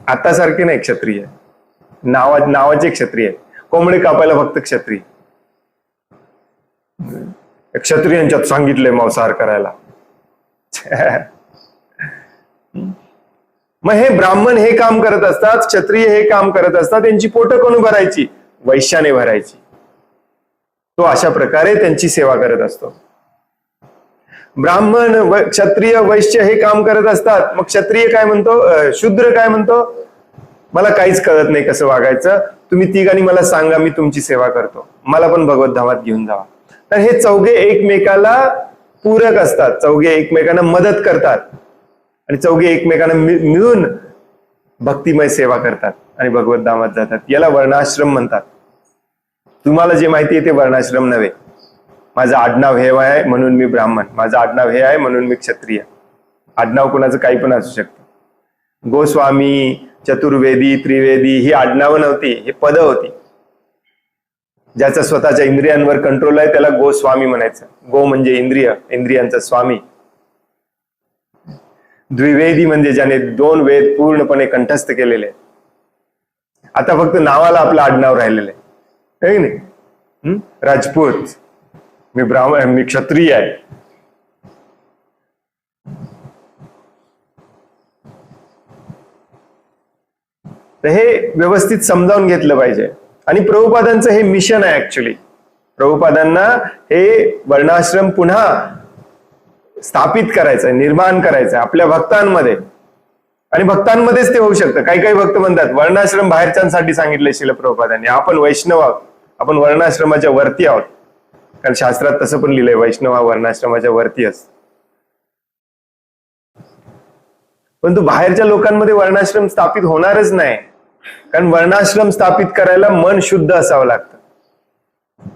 आता सारखे नाही क्षत्रिय, नावाचे क्षत्रिय, कोंबडे कापायला फक्त क्षत्रिय. क्षत्रियांच्यात सांगितलंय मांसाहार करायला. मग हे ब्राह्मण हे काम करत असतात, क्षत्रिय हे काम करत असतात, त्यांची पोटं कोण भरायची? वैश्याने भरायची. तो अशा प्रकारे त्यांची सेवा करत असतो. ब्राह्मण क्षत्रिय वैश्य हे काम करत असतात. मग क्षत्रिय काय म्हणतो, शूद्र काय म्हणतो, मला काहीच कळत नाही कसं वागायचं, तुम्ही तिघांनी मला सांगा, मी तुमची सेवा करतो, मला पण भगवत धामात घेऊन जावा. तर हे चौघे एकमेकाला पूरक असतात, चौघे एकमेकांना मदत करतात आणि चौघे एकमेकांना मिळून भक्तिमय सेवा करतात आणि भगवत धामात जातात. याला वर्णाश्रम म्हणतात. तुम्हाला जे माहिती आहे ते वर्णाश्रम नव्हे. माझं आडनाव हे आहे म्हणून मी ब्राह्मण, माझं आडनाव हे आहे म्हणून मी क्षत्रिय. आडनाव कोणाचं काही पण असू शकतं. गोस्वामी, चतुर्वेदी, त्रिवेदी ही आडनावं नव्हती, हे पद होती. ज्याचा स्वतःच्या इंद्रियांवर कंट्रोल आहे त्याला गोस्वामी म्हणायचं. गो म्हणजे इंद्रिय, इंद्रियांचा स्वामी. द्विवेदी म्हणजे ज्याने 2 वेद पूर्णपणे कंठस्थ केलेले. आता फक्त नावाला आपलं आडनाव राहिलेलं आहे नाही. राजपूत, मी ब्राह्मण, मी क्षत्रिय आहे. तर हे व्यवस्थित समजावून घेतलं पाहिजे. आणि प्रभुपादांचं हे मिशन आहे. ऍक्च्युली प्रभुपादांना हे वर्णाश्रम पुन्हा स्थापित करायचंय, निर्माण करायचंय आपल्या भक्तांमध्ये. आणि भक्तांमध्येच ते होऊ शकतं. काही काही भक्त म्हणतात वर्णाश्रम बाहेरच्यांसाठी सांगितले शिल प्रभुपादांनी, आपण वैष्णव आहोत, आपण वर्णाश्रमाच्या वरती आहोत. कारण शास्त्रात तसं पण लिहिलंय, वैष्णव हा वर्णाश्रमाच्या वरती असतो. परंतु बाहेरच्या लोकांमध्ये वर्णाश्रम स्थापित होणारच नाही. कारण वर्णाश्रम स्थापित करायला मन शुद्ध असावं लागतं.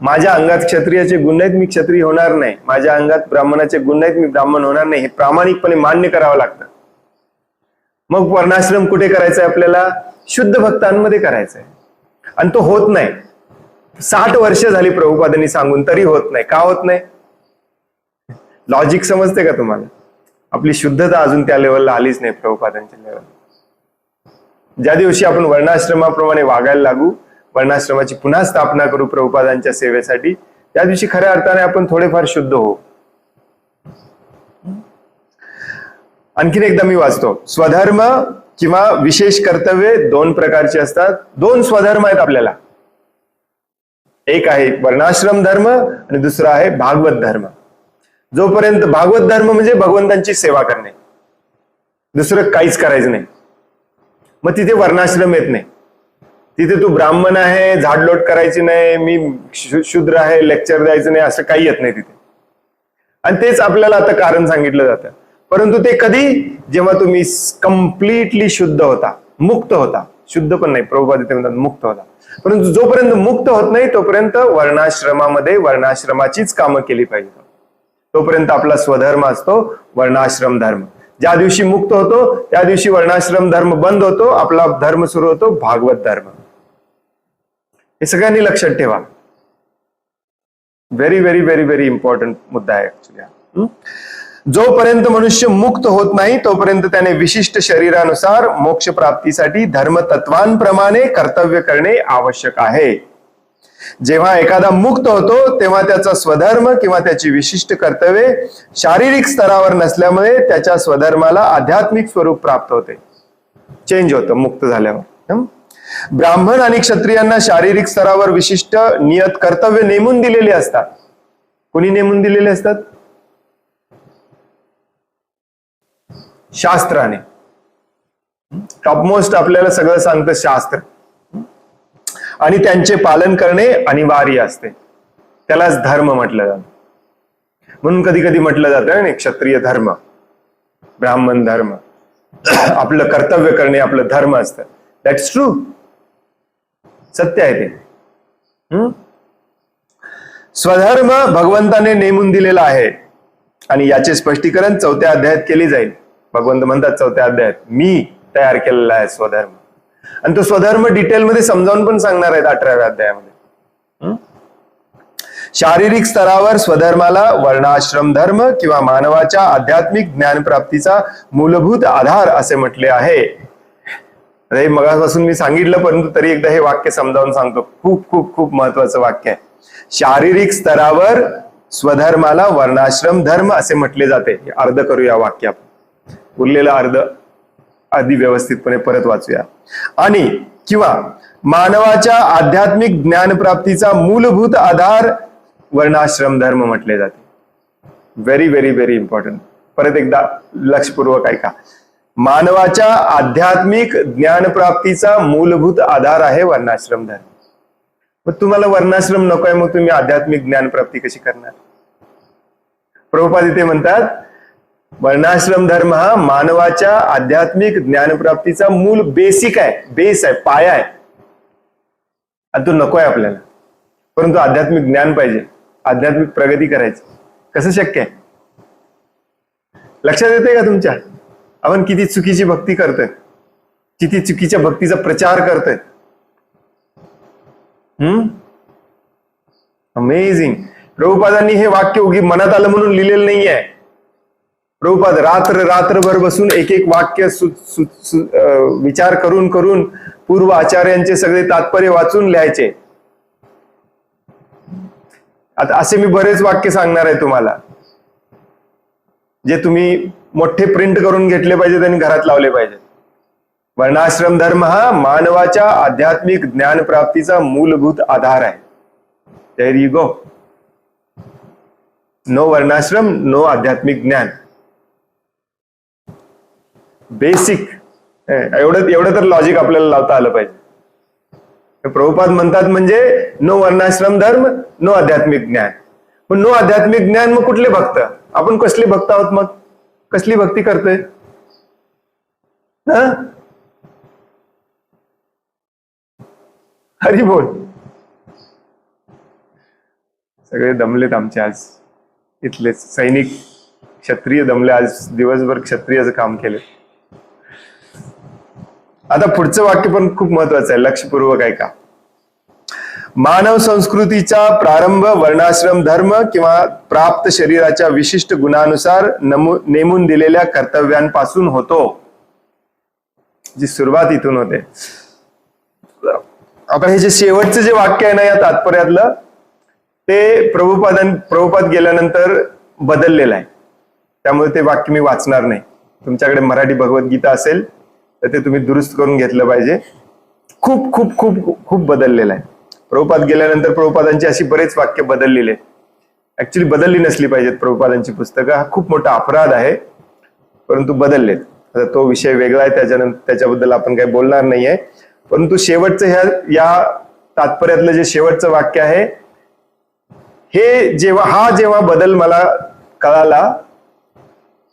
माझ्या अंगात क्षत्रियाचे गुण नाहीत, मी क्षत्रिय होणार नाही. माझ्या अंगात ब्राह्मणाचे गुण नाहीत, मी ब्राह्मण होणार नाही. हे प्रामाणिकपणे मान्य करावं लागतं. मग वर्णाश्रम कुठे करायचंय आपल्याला? शुद्ध भक्तांमध्ये करायचंय. आणि तो होत नाही. 60 वर्ष झाली प्रभुपादांनी सांगून तरी होत नाही. का होत नाही? लॉजिक समजते का तुम्हाला? आपली शुद्धता अजून त्या लेवलला आलीच नाही, प्रभुपादांच्या लेवल. ज्या दिवशी आपण वर्णाश्रमाप्रमाणे वागायला लागू, वर्णाश्रमाची पुन्हा स्थापना करू प्रभुपादांच्या सेवेसाठी, त्या दिवशी खऱ्या अर्थाने आपण थोडेफार शुद्ध होऊ. आणखीन एकदा मी वाचतो. स्वधर्म किंवा विशेष कर्तव्य 2 प्रकारचे असतात. 2 स्वधर्म आहेत आपल्याला. एक आहे वर्णाश्रम धर्म आणि दुसरा आहे भागवत धर्म. जोपर्यंत भागवत धर्म म्हणजे भगवंतांची सेवा करणे, दुसरं काहीच करायचं नाही, मग तिथे वर्णाश्रम येत नाही. तिथे तू ब्राह्मण आहे, झाडलोट करायची नाही, मी शूद्र आहे, लेक्चर द्यायचं नाही, असं काही येत नाही तिथे. आणि तेच आपल्याला आता कारण सांगितलं जातं. परंतु ते कधी? जेव्हा तुम्ही कम्प्लिटली शुद्ध होता, मुक्त होता. शुद्ध पण नाही, प्रभुपाद ते म्हणतात मुक्त होता. परंतु जोपर्यंत मुक्त होत नाही तोपर्यंत वर्णाश्रमामध्ये वर्णाश्रमाचीच कामं केली पाहिजे. तोपर्यंत आपला स्वधर्म असतो वर्णाश्रम धर्म. ज्या दिवशी मुक्त होतो त्या दिवशी वर्णाश्रम धर्म बंद होतो, आपला धर्म सुरू होतो भागवत धर्म. हे सगळ्यांनी लक्षात ठेवा. Very very very very important मुद्दा आहे ऍक्च्युली. जोपर्यंत मनुष्य मुक्त होत नाही तोपर्यंत त्याने विशिष्ट शरीरानुसार मोक्ष प्राप्तीसाठी धर्मतत्वांप्रमाणे कर्तव्य करणे आवश्यक आहे. जेव्हा एखादा मुक्त होतो तेव्हा त्याचा स्वधर्म किंवा त्याची विशिष्ट कर्तव्ये शारीरिक स्तरावर नसल्यामुळे त्याच्या स्वधर्माला आध्यात्मिक स्वरूप प्राप्त होते, चेंज होतं मुक्त झाल्यावर. ब्राह्मण आणि क्षत्रियांना शारीरिक स्तरावर विशिष्ट नियत कर्तव्य नेमून दिलेले असतात. कोणी नेमून दिलेले असतात? शास्त्राने. टॉपमोस्ट आपल्याला सगळं सांगतं शास्त्र. आणि त्यांचे पालन करणे अनिवार्य असते. त्यालाच धर्म म्हटलं जातं. म्हणून कधी कधी म्हटलं जातं ना क्षत्रिय धर्म, ब्राह्मण धर्म. आपलं कर्तव्य करणे आपलं धर्म असतं. दॅट्स ट्रू, सत्य आहे ते. स्वधर्म भगवंताने नेमून दिलेला आहे आणि याचे स्पष्टीकरण 4थ्या अध्यायात केले जाईल. भगवंत म्हणतात 4थ्या अध्यायात, मी तयार केलेला आहे स्वधर्म. आणि तो स्वधर्म डिटेलमध्ये समजावून पण सांगणार आहेत 18व्या अध्यायामध्ये. शारीरिक स्तरावर स्वधर्माला वर्णाश्रम धर्म किंवा मानवाच्या आध्यात्मिक ज्ञानप्राप्तीचा मूलभूत आधार असे म्हटले आहे. हे मगापासून मी सांगितलं परंतु तरी एकदा हे वाक्य समजावून सांगतो. खूप खूप खूप महत्वाचं वाक्य आहे. शारीरिक स्तरावर स्वधर्माला वर्णाश्रम धर्म असे म्हटले जाते. अर्ध करूया वाक्य आपण, उरलेलं अर्ध आधी व्यवस्थितपणे परत वाचूया. आणि किंवा मानवाच्या आध्यात्मिक ज्ञानप्राप्तीचा मूलभूत आधार वर्णाश्रम धर्म म्हटले जाते. Very very very important. परत एकदा लक्षपूर्वक ऐका. मानवाच्या आध्यात्मिक ज्ञानप्राप्तीचा मूलभूत आधार आहे वर्णाश्रम धर्म. मग तुम्हाला वर्णाश्रम नकोय, मग तुम्ही आध्यात्मिक ज्ञानप्राप्ती कशी करणार? प्रभुपाद इथे म्हणतात वर्णाश्रम धर्म हा मानवाच्या आध्यात्मिक ज्ञानप्राप्तीचा मूल बेसिक आहे, बेस आहे, पाया आहे. आणि तो नकोय आपल्याला, परंतु आध्यात्मिक ज्ञान पाहिजे, आध्यात्मिक प्रगती करायची. कसं शक्य आहे? लक्षात येते का तुमच्या? आपण किती चुकीची भक्ती करतोय, किती चुकीच्या भक्तीचा प्रचार करतोय. अमेझिंग. प्रभुपादांनी हे वाक्य उगी मनात आलं म्हणून लिहिलेलं नाही आहे. प्रभुपाद रात्रभर बसून एक एक वाक्य विचार करून करून पूर्व आचार्यांचे सगळे तात्पर्य वाचून लिहायचे. आता असे मी बरेच वाक्य सांगणार आहे तुम्हाला, जे तुम्ही मोठे प्रिंट करून घेतले पाहिजेत आणि घरात लावले पाहिजेत. वर्णाश्रम धर्म हा मानवाच्या आध्यात्मिक ज्ञानप्राप्तीचा मूलभूत आधार आहे. There you go. नो वर्णाश्रम, नो आध्यात्मिक ज्ञान. बेसिक. एवढं तर लॉजिक आपल्याला लावता आलं पाहिजे. प्रभुपाद म्हणतात म्हणजे नो वर्णाश्रम धर्म, नो आध्यात्मिक ज्ञान. पण नो आध्यात्मिक ज्ञान, मग कुठले भक्त? आपण कसले भक्त आहोत? मग कसली भक्ती करतोय? हरी बोल. सगळे दमलेत आमचे आज. इथले सैनिक क्षत्रिय दमले आज. दिवसभर क्षत्रियाचं काम केले. आता पुढचं वाक्य पण खूप महत्वाचं आहे, लक्षपूर्वक ऐका. मानव संस्कृतीचा प्रारंभ वर्णाश्रम धर्म किंवा प्राप्त शरीराच्या विशिष्ट गुणानुसार नेमून दिलेल्या कर्तव्यांपासून होतो. जी सुरुवात इथून होते. आता हे जे शेवटचं जे वाक्य आहे ना या तात्पर्यातलं, ते प्रभुपाद गेल्यानंतर बदललेलं आहे. त्यामुळे ते वाक्य मी वाचणार नाही. तुमच्याकडे मराठी भगवद्गीता असेल तर ते तुम्ही दुरुस्त करून घेतलं पाहिजे. खूप खूप खूप खूप बदललेलं आहे. प्रभुपाद गेल्यानंतर प्रभुपादांची अशी बरेच वाक्य बदललेले. ऍक्च्युली बदलली नसली पाहिजेत प्रभुपादांची पुस्तकं. हा खूप मोठा अपराध आहे, परंतु बदललेत. आता तो विषय वेगळा आहे, त्याच्याबद्दल आपण काही बोलणार नाहीये. परंतु शेवटचं या तात्पर्यातलं जे शेवटचं वाक्य आहे, हे जेव्हा बदल मला कळाला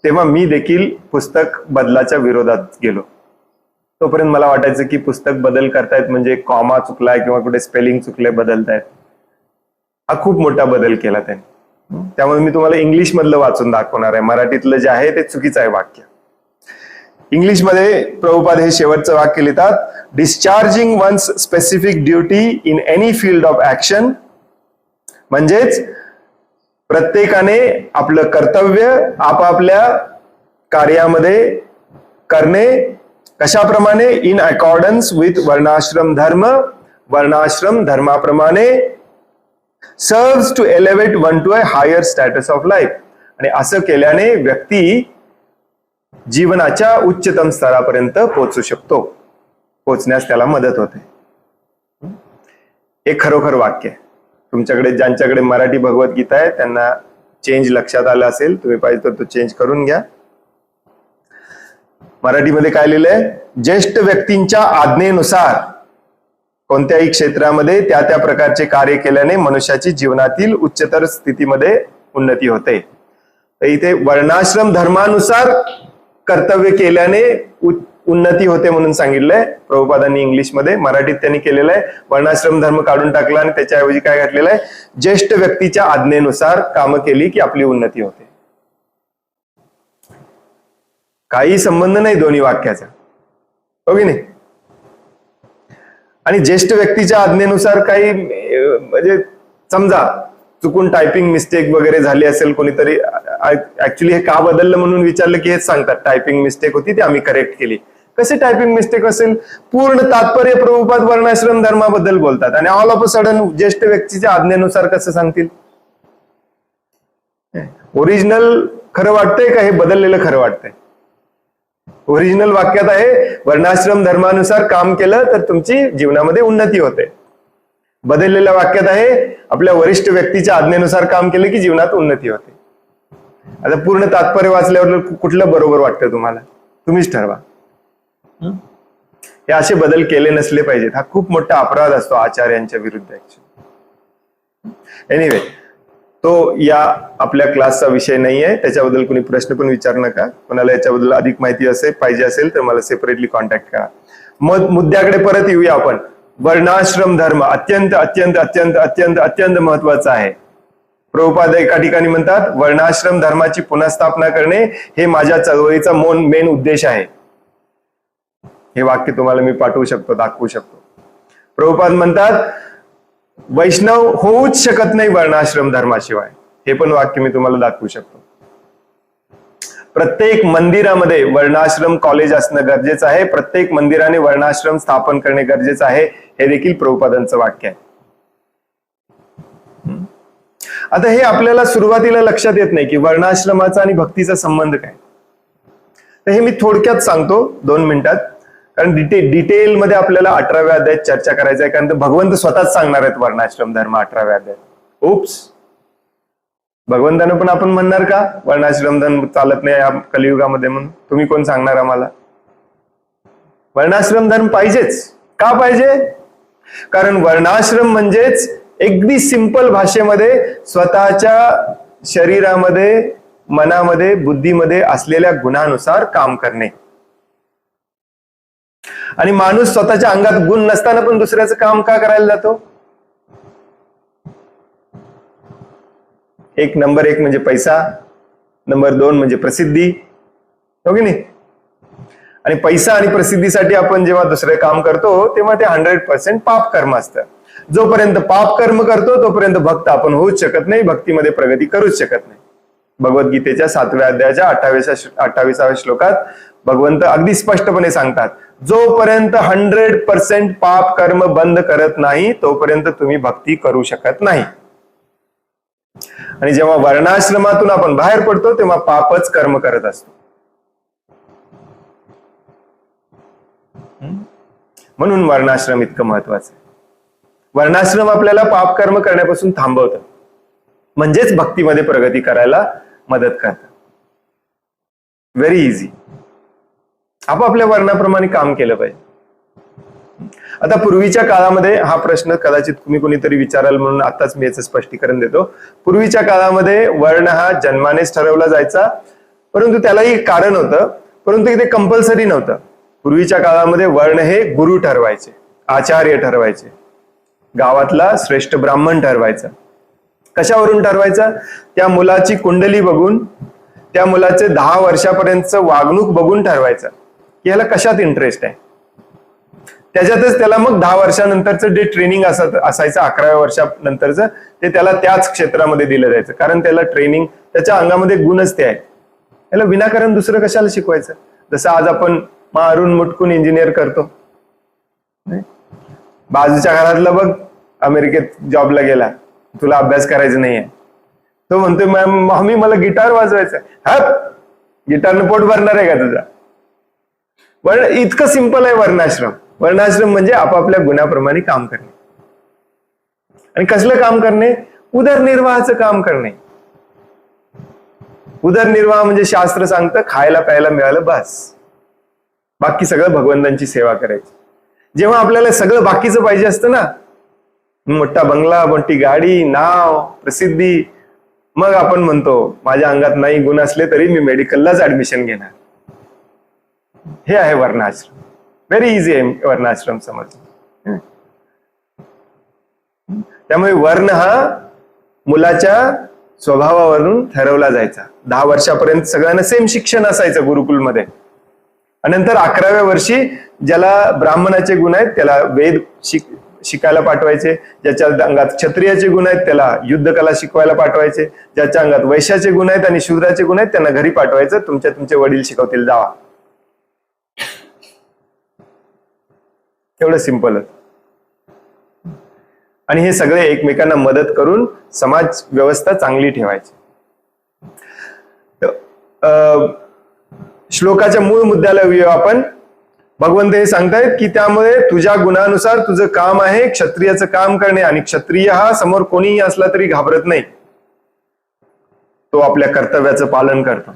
तेव्हा मी देखील पुस्तक बदलाच्या विरोधात गेलो. तोपर्यंत मला वाटायचं की पुस्तक बदल करतायत म्हणजे कॉमा चुकलाय किंवा कुठे स्पेलिंग चुकले बदलतायत. हा खूप मोठा बदल केला त्यांनी. त्यामुळे मी तुम्हाला इंग्लिश मधलं वाचून दाखवणार आहे. मराठीतलं जे आहे ते चुकीचं आहे वाक्य. इंग्लिशमध्ये प्रभुपाद हे शेवटचं वाक्य लिहितात. Discharging one's specific duty in any field of action. म्हणजेच प्रत्येकाने आपलं कर्तव्य आपापल्या कार्यामध्ये करणे. कशाप्रमाणे? इन अकॉर्डन्स विथ वर्णाश्रम धर्म. वर्णाश्रम धर्माप्रमाणे. Serves to elevate one to a higher status of life. आणि असं केल्याने व्यक्ती जीवनाच्या उच्चतम स्तरापर्यंत पोहोचू शकतो. पोहोचण्यास त्याला मदत होते. हे खरोखर वाक्य आहे. तुमच्याकडे ज्यांच्याकडे मराठी भगवद्गीता आहे त्यांना चेंज लक्षात आला असेल. तुम्ही पाहिजे तर तो चेंज करून घ्या. मराठीमध्ये काय लिहिलंय? ज्येष्ठ व्यक्तींच्या आज्ञेनुसार कोणत्याही क्षेत्रामध्ये त्या त्या प्रकारचे कार्य केल्याने मनुष्याची जीवनातील उच्चतर स्थितीमध्ये उन्नती होते. तर इथे वर्णाश्रम धर्मानुसार कर्तव्य केल्याने उन्नती होते म्हणून सांगितलंय प्रभुपादांनी इंग्लिशमध्ये. मराठीत त्यांनी केलेलं आहे वर्णाश्रम धर्म काढून टाकला आणि त्याच्याऐवजी काय घातलेलं आहे? ज्येष्ठ व्यक्तीच्या आज्ञेनुसार कामं केली की आपली उन्नती होते. काही संबंध नाही दोन्ही वाक्याचा, हो की नाही? आणि ज्येष्ठ व्यक्तीच्या आज्ञेनुसार काही म्हणजे समजा चुकून टायपिंग मिस्टेक वगैरे झाली असेल, कोणीतरी ऍक्च्युली हे का बदललं म्हणून विचारलं की हेच सांगतात टायपिंग मिस्टेक होती ती आम्ही करेक्ट केली. कसे टायपिंग मिस्टेक असेल? पूर्ण तात्पर्य प्रभुपाद वर्णाश्रम धर्माबद्दल बोलतात आणि ऑल ऑफ अ सडन ज्येष्ठ व्यक्तीच्या आज्ञेनुसार कसं सांगतील? ओरिजिनल खरं वाटतंय का हे बदललेलं खरं वाटतंय? ओरिजिनल वाक्यात आहे वर्णाश्रम धर्मानुसार काम केलं तर तुमची जीवनामध्ये उन्नती होते. बदललेल्या वाक्यात आहे आपल्या वरिष्ठ व्यक्तीच्या आज्ञेनुसार काम केलं की जीवनात उन्नती होते. आता पूर्ण तात्पर्य वाचल्यावर कुठलं बरोबर वाटतं तुम्हाला, तुम्हीच ठरवा. हे असे बदल केले नसले पाहिजेत. हा खूप मोठा अपराध असतो आचार्यांच्या विरुद्ध. एनिवे, तो या आपल्या क्लासचा विषय नाही आहे. त्याच्याबद्दल कोणी प्रश्न पण विचारू नका. कोणाला याच्याबद्दल अधिक माहिती पाहिजे असेल तर मला सेपरेटली कॉन्टॅक्ट करा. मग मुद्द्याकडे परत येऊया आपण. वर्णाश्रम धर्म अत्यंत अत्यंत अत्यंत अत्यंत अत्यंत महत्वाचा आहे. प्रभुपाद एका ठिकाणी म्हणतात वर्णाश्रम धर्माची पुनःस्थापना करणे हे माझ्या चळवळीचा मेन उद्देश आहे. हे वाक्य तुम्हाला मी पाठवू शकतो, दाखवू शकतो. प्रभुपाद म्हणतात वैष्णव होऊच शकत नाही वर्णाश्रम धर्माशिवाय. हे पण वाक्य मी तुम्हाला दाखवू शकतो. प्रत्येक मंदिरामध्ये वर्णाश्रम कॉलेज असणं गरजेचं आहे. प्रत्येक मंदिराने वर्णाश्रम स्थापन करणे गरजेचं आहे. हे देखील प्रभुपादांचं वाक्य आहे. आता हे आपल्याला सुरुवातीला लक्षात येत नाही की वर्णाश्रमाचा आणि भक्तीचा संबंध काय. तर हे मी थोडक्यात सांगतो 2 मिनिटात, कारण डिटेल मध्ये आपल्याला 18व्या अध्यायात चर्चा करायचं आहे. कारण भगवंत स्वतःच सांगणार आहेत वर्णाश्रम धर्म 18व्या अध्यायात. उप्स, भगवंतानं पण आपण म्हणणार का वर्णाश्रम धर्म चालत नाही या कलियुगामध्ये म्हणून? तुम्ही कोण सांगणार आम्हाला? वर्णाश्रम धर्म पाहिजेच. का पाहिजे? कारण वर्णाश्रम म्हणजेच अगदी सिंपल भाषेमध्ये स्वतःच्या शरीरामध्ये, मनामध्ये, बुद्धीमध्ये असलेल्या गुणानुसार काम करणे. आणि माणूस स्वतःच्या अंगात गुण नसताना पण दुसऱ्याचं काम का करायला जातो? नंबर 1 म्हणजे पैसा, नंबर 2 म्हणजे प्रसिद्धी, हो की नाही? आणि पैसा आणि प्रसिद्धीसाठी आपण जेव्हा दुसरे काम करतो तेव्हा ते 100% पाप कर्म असतं. जोपर्यंत पाप कर्म करतो तोपर्यंत भक्त आपण होऊच शकत नाही, भक्तीमध्ये प्रगती करूच शकत नाही. भगवद्गीतेच्या 7व्या अध्यायाच्या 28व्या श्लोकात भगवंत अगदी स्पष्टपणे सांगतात जोपर्यंत 100% पाप कर्म बंद करत नाही तोपर्यंत तुम्ही भक्ती करू शकत नाही. आणि जेव्हा वर्णाश्रमातून आपण बाहेर पडतो तेव्हा पापच कर्म करत असतो. म्हणून वर्णाश्रम इतकं महत्वाचं आहे. वर्णाश्रम आपल्याला पाप कर्म करण्यापासून थांबवतं, म्हणजेच भक्तीमध्ये प्रगती करायला मदत करतात. Very easy. आपापल्या वर्णाप्रमाणे काम केलं पाहिजे. आता पूर्वीच्या काळामध्ये हा प्रश्न कदाचित तुम्ही कोणीतरी विचाराल म्हणून आताच मी याचं स्पष्टीकरण देतो. पूर्वीच्या काळामध्ये वर्ण हा जन्मानेच ठरवला जायचा, परंतु त्यालाही कारण होतं, परंतु इथे कंपल्सरी नव्हतं. पूर्वीच्या काळामध्ये वर्ण हे गुरु ठरवायचे, आचार्य ठरवायचे, गावातला श्रेष्ठ ब्राह्मण ठरवायचा. कशावरून ठरवायचा? त्या मुलाची कुंडली बघून, त्या मुलाचे 10 वर्षापर्यंतचं वागणूक बघून ठरवायचं की याला कशात इंटरेस्ट आहे. त्याच्यातच त्याला मग 10 वर्षानंतरचं जे ट्रेनिंग असायचं 11व्या वर्षानंतरचं ते त्याला त्याच क्षेत्रामध्ये दिलं जायचं. कारण त्याला ट्रेनिंग, त्याच्या अंगामध्ये गुणच ते आहे. त्याला विनाकारण दुसरं कशाला शिकवायचं? जसं आज आपण मारून मुटकून इंजिनियर करतो. बाजूच्या घरातला बघ अमेरिकेत जॉबला गेला, तुला अभ्यास करायचा नाहीये, तो म्हणतोय मम्मी मला गिटार वाजवायचं. हा, गिटारनं पोट भरणार आहे का तुझा? वर्ण इतकं सिंपल आहे वर्णाश्रम. वर्णाश्रम म्हणजे आपापल्या गुणाप्रमाणे काम करणे. आणि कसलं काम करणे? उदरनिर्वाहाचं काम करणे. उदरनिर्वाह म्हणजे शास्त्र सांगतं खायला प्यायला मिळालं बस, बाकी सगळं भगवंतांची सेवा करायची. जेव्हा आपल्याला सगळं बाकीचं पाहिजे असतं ना, मोठा बंगला, मोठी गाडी, नाव, प्रसिद्धी, मग आपण म्हणतो माझ्या अंगात नाही गुण असले तरी मी मेडिकललाच ऍडमिशन घेणार. हे आहे वर्णाश्रम. व्हेरी इझी आहे वर्णाश्रम समजणं. त्यामुळे वर्ण हा मुलाच्या स्वभावावरून ठरवला जायचा. 10 वर्षापर्यंत सगळ्यांना सेम शिक्षण असायचं गुरुकुलमध्ये. आणि नंतर 11व्या वर्षी ज्याला ब्राह्मणाचे गुण आहेत त्याला वेद शिकायला पाठवायचे, ज्याच्या अंगात क्षत्रियाचे गुण आहेत त्याला युद्धकला शिकवायला पाठवायचे, ज्याच्या अंगात वैश्याचे गुण आहेत आणि शूद्राचे गुण आहेत त्यांना घरी पाठवायचं, तुमचे वडील शिकवतील, जावा. एवढं सिंपल होतं. आणि हे सगळे एकमेकांना मदत करून समाज व्यवस्था चांगली ठेवायची. श्लोकाच्या मूळ मुद्द्याला येऊया आपण. भगवंत हे सांगतायत की त्यामुळे तुझ्या गुणानुसार तुझं काम आहे क्षत्रियाचं काम करणे, आणि क्षत्रिय हा समोर कोणीही असला तरी घाबरत नाही, तो आपल्या कर्तव्याचं पालन करतो.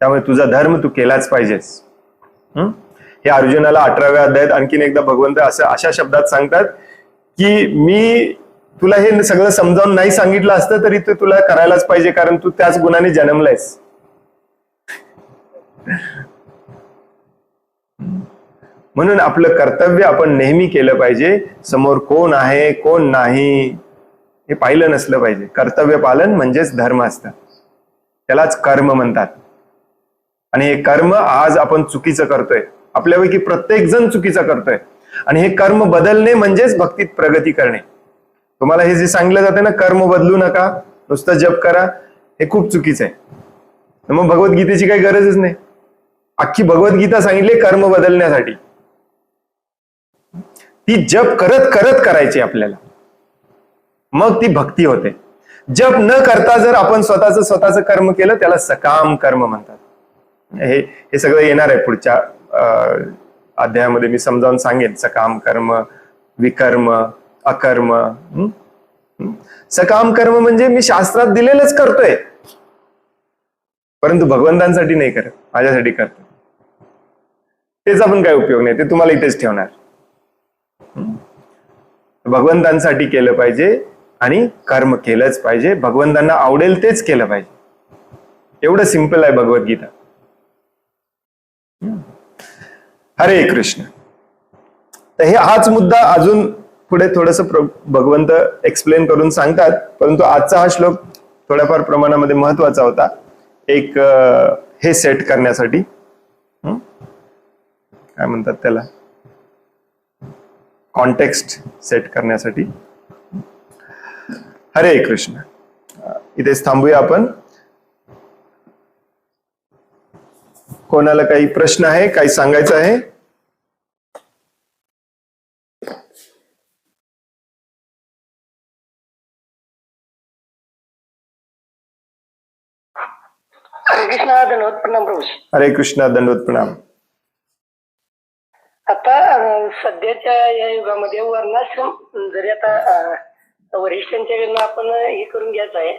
त्यामुळे तुझा धर्म तू केलाच पाहिजेस. हे अर्जुनाला 18व्या अध्यायात आणखीन एकदा भगवंत अशा शब्दात सांगतात की मी तुला हे सगळं समजावून नाही सांगितलं असतं तरी ते तुला करायलाच पाहिजे, कारण तू त्याच गुणाने जन्मलायस. म्हणून आपलं कर्तव्य आपण नेहमी केलं पाहिजे. समोर कोण आहे कोण नाही हे पाहिलं नसलं पाहिजे. कर्तव्य पालन म्हणजेच धर्म असतं, त्यालाच कर्म म्हणतात. आणि हे कर्म आज आपण चुकीचं करतोय, आपल्यापैकी प्रत्येक जण चुकीचं करतोय. आणि हे कर्म बदलणे म्हणजेच भक्तीत प्रगती करणे. तुम्हाला हे जे सांगितलं जाते ना, कर्म बदलू नका, नुसतं जप करा, हे खूप चुकीचं आहे. मग भगवद्गीतेची काही गरजच नाही. अख्खी भगवद्गीता सांगितली कर्म बदलण्यासाठी. ती जप करत करत करायची आपल्याला, मग ती भक्ती होते. जप न करता जर आपण स्वतःच कर्म केलं त्याला सकाम कर्म म्हणतात. हे सगळं येणार आहे पुढच्या अध्यायामध्ये, मी समजावून सांगेन. सकाम कर्म, विकर्म, अकर्म. सकाम कर्म म्हणजे मी शास्त्रात दिलेलंच करतोय, परंतु भगवंतांसाठी नाही करत, माझ्यासाठी करतो. त्याचा पण काही उपयोग नाही, ते तुम्हाला इथेच ठेवणार. भगवंतांसाठी केलं पाहिजे आणि कर्म केलंच पाहिजे. भगवंतांना आवडेल तेच केलं पाहिजे. एवढं सिंपल आहे भगवद्गीता. हरे कृष्ण. तर हाच मुद्दा अजून पुढे थोडस भगवंत एक्सप्लेन करून सांगतात, परंतु आजचा हा श्लोक थोड्याफार प्रमाणामध्ये महत्वाचा होता, एक हे सेट करण्यासाठी. काय म्हणतात त्याला, कॉन्टेक्स्ट सेट करण्यासाठी. हरे कृष्ण. इथेच थांबूया आपण. कोणाला काही प्रश्न आहे, काही सांगायचं आहे? हरे कृष्णा, दंडवत प्रणाम प्रभू. हरे कृष्णा, दंडवत प्रणाम. आता सध्याच्या या युगामध्ये वर्णाश्रम जरी आता वरिष्ठांच्याकडनं आपण हे करून घ्यायचं आहे,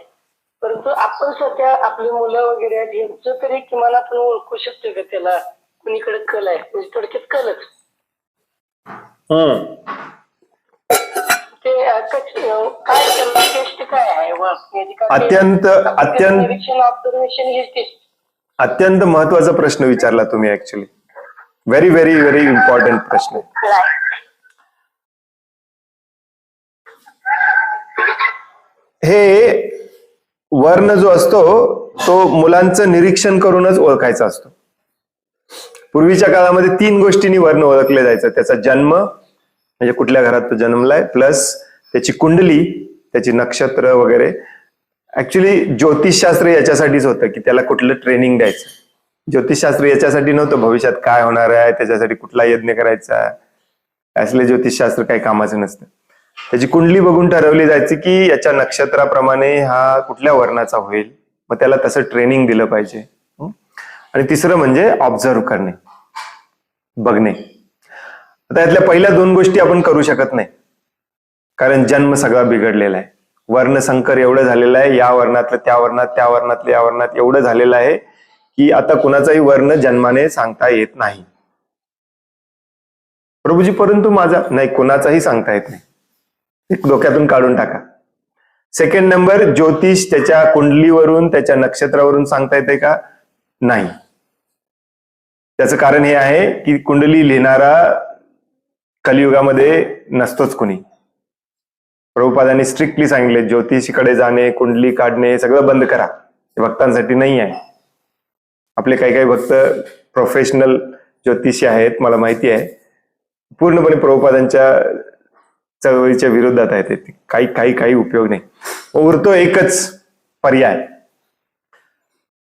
परंतु आपण सध्या आपली मुलं वगैरे आहेत यांचं तरी किमान आपण ओळखू शकतो का त्याला कुणीकडे कल आहे, म्हणजे थोडक्यात कलच ते काय टेस्ट काय आहे, अत्यंत अत्यंत महत्वाचा प्रश्न विचारला तुम्ही. Actually very very very important प्रश्न. हे वर्ण जो असतो तो मुलांचं निरीक्षण करूनच ओळखायचा असतो. पूर्वीच्या काळामध्ये 3 गोष्टींनी वर्ण ओळखले जायचं. त्याचा जन्म म्हणजे कुठल्या घरात तो जन्मलाय, प्लस त्याची कुंडली, त्याची नक्षत्र वगैरे. ऍक्च्युली ज्योतिषशास्त्र याच्यासाठीच होतं की त्याला कुठलं ट्रेनिंग द्यायचं. ज्योतिषशास्त्र याच्यासाठी नव्हतं भविष्यात काय होणार आहे, त्याच्यासाठी कुठला यज्ञ करायचा, असले ज्योतिषशास्त्र काही कामाचं नसतं. त्याची कुंडली बघून ठरवली जायची की याच्या नक्षत्राप्रमाणे हा कुठल्या वर्णाचा होईल, मग त्याला तसं ट्रेनिंग दिलं पाहिजे. आणि तिसरं म्हणजे ऑब्झर्व करणे, बघणे. आता यातल्या पहिल्या 2 गोष्टी आपण करू शकत नाही, कारण जन्म सगळा बिघडलेला आहे. वर्णसंकर एवढं झालेलं आहे, या वर्णातलं त्या वर्णात, त्या वर्णातलं या वर्णात एवढं झालेलं आहे की आता कुणाचाही वर्ण जन्माने सांगता येत नाही. प्रभूजी परंतु माझा नाही, कुणाचाही सांगता येत नाही, डोक्यातून काढून टाका. सेकंड नंबर, ज्योतिष त्याच्या कुंडलीवरून, त्याच्या नक्षत्रावरून सांगता येते का? नाही. त्याचं कारण हे आहे की कुंडली लिहिणारा कलियुगामध्ये नसतोच कुणी. प्रभुपादांनी स्ट्रिक्टली सांगितले ज्योतिषीकडे जाणे, कुंडली काढणे सगळं बंद करा, हे भक्तांसाठी नाही आहे. आपले काही काही भक्त प्रोफेशनल ज्योतिषी आहेत, मला माहिती आहे, पूर्णपणे प्रभुपादांच्या चळवळीच्या विरोधात आहे. ते काही उपयोग नाही. उरतो एकच पर्याय,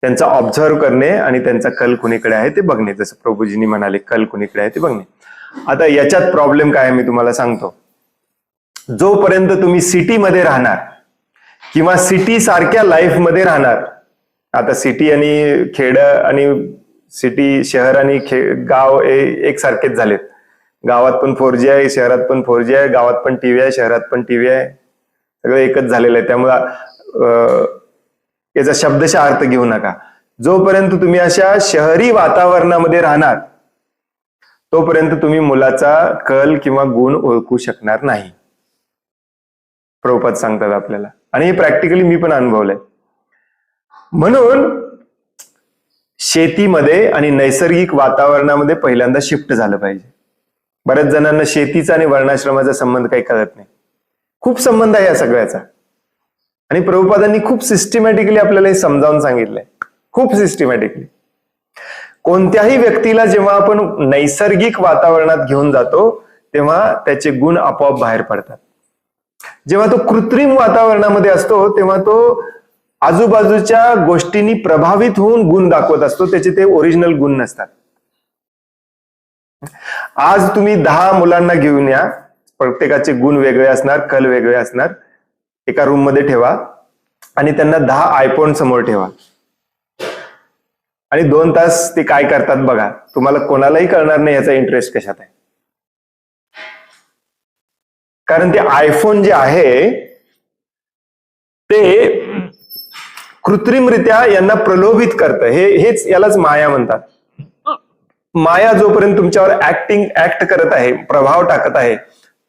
त्यांचा ऑब्झर्व करणे आणि त्यांचा कल कुणीकडे आहे ते बघणे. जसं प्रभूजींनी म्हणाले कल कुणीकडे आहे ते बघणे. आता याच्यात प्रॉब्लेम काय आहे मी तुम्हाला सांगतो. जोपर्यंत तुम्ही सिटीमध्ये राहणार किंवा सिटी सारख्या लाईफ मध्ये राहणार, आता सिटी आणि खेड आणि सिटी, शहर आणि गाव एकसारखेच झालेत. गावात पण 4G आहे, शहरात पण 4G आहे, गावात पण टीव्ही आहे, शहरात पण टीव्ही आहे, सगळं एकच झालेलं आहे. त्यामुळं याचा शब्दशः अर्थ घेऊ नका. जोपर्यंत तुम्ही अशा शहरी वातावरणामध्ये राहणार तोपर्यंत तुम्ही मुलाचा कल किंवा गुण ओळखू शकणार नाही, प्रभुपाद सांगतात आपल्याला. आणि हे प्रॅक्टिकली मी पण अनुभवलंय. म्हणून शेतीमध्ये आणि नैसर्गिक वातावरणामध्ये पहिल्यांदा शिफ्ट झालं पाहिजे. बऱ्याच जणांना शेतीचा आणि वर्णाश्रमाचा संबंध काही कळत नाही. खूप संबंध आहे या सगळ्याचा. आणि प्रभुपादांनी खूप सिस्टमॅटिकली आपल्याला हे समजावून सांगितलंय, खूप सिस्टमॅटिकली. कोणत्याही व्यक्तीला जेव्हा आपण नैसर्गिक वातावरणात घेऊन जातो तेव्हा त्याचे गुण आपोआप बाहेर पडतात. जेव्हा तो कृत्रिम वातावरणामध्ये असतो तेव्हा तो आजूबाजूच्या गोष्टींनी प्रभावित होऊन गुण दाखवत असतो, त्याचे ते ओरिजिनल गुण नसतात. आज तुम्ही 10 मुलांना घेऊन या, प्रत्येकाचे गुण वेगळे असणार, कल वेगळे असणार, एका रूम मध्ये ठेवा आणि त्यांना 10 आयफोन समोर ठेवा आणि 2 तास ते काय करतात बघा. तुम्हाला कोणालाही कळणार नाही याचा इंटरेस्ट कशात आहे. कारण ते आयफोन जे आहे ते कृत्रिमरित्या यांना प्रलोभित करतं. हेच यालाच माया म्हणतात. माया जोपर्यंत तुमच्यावर ऍक्ट करत आहे, प्रभाव टाकत आहे,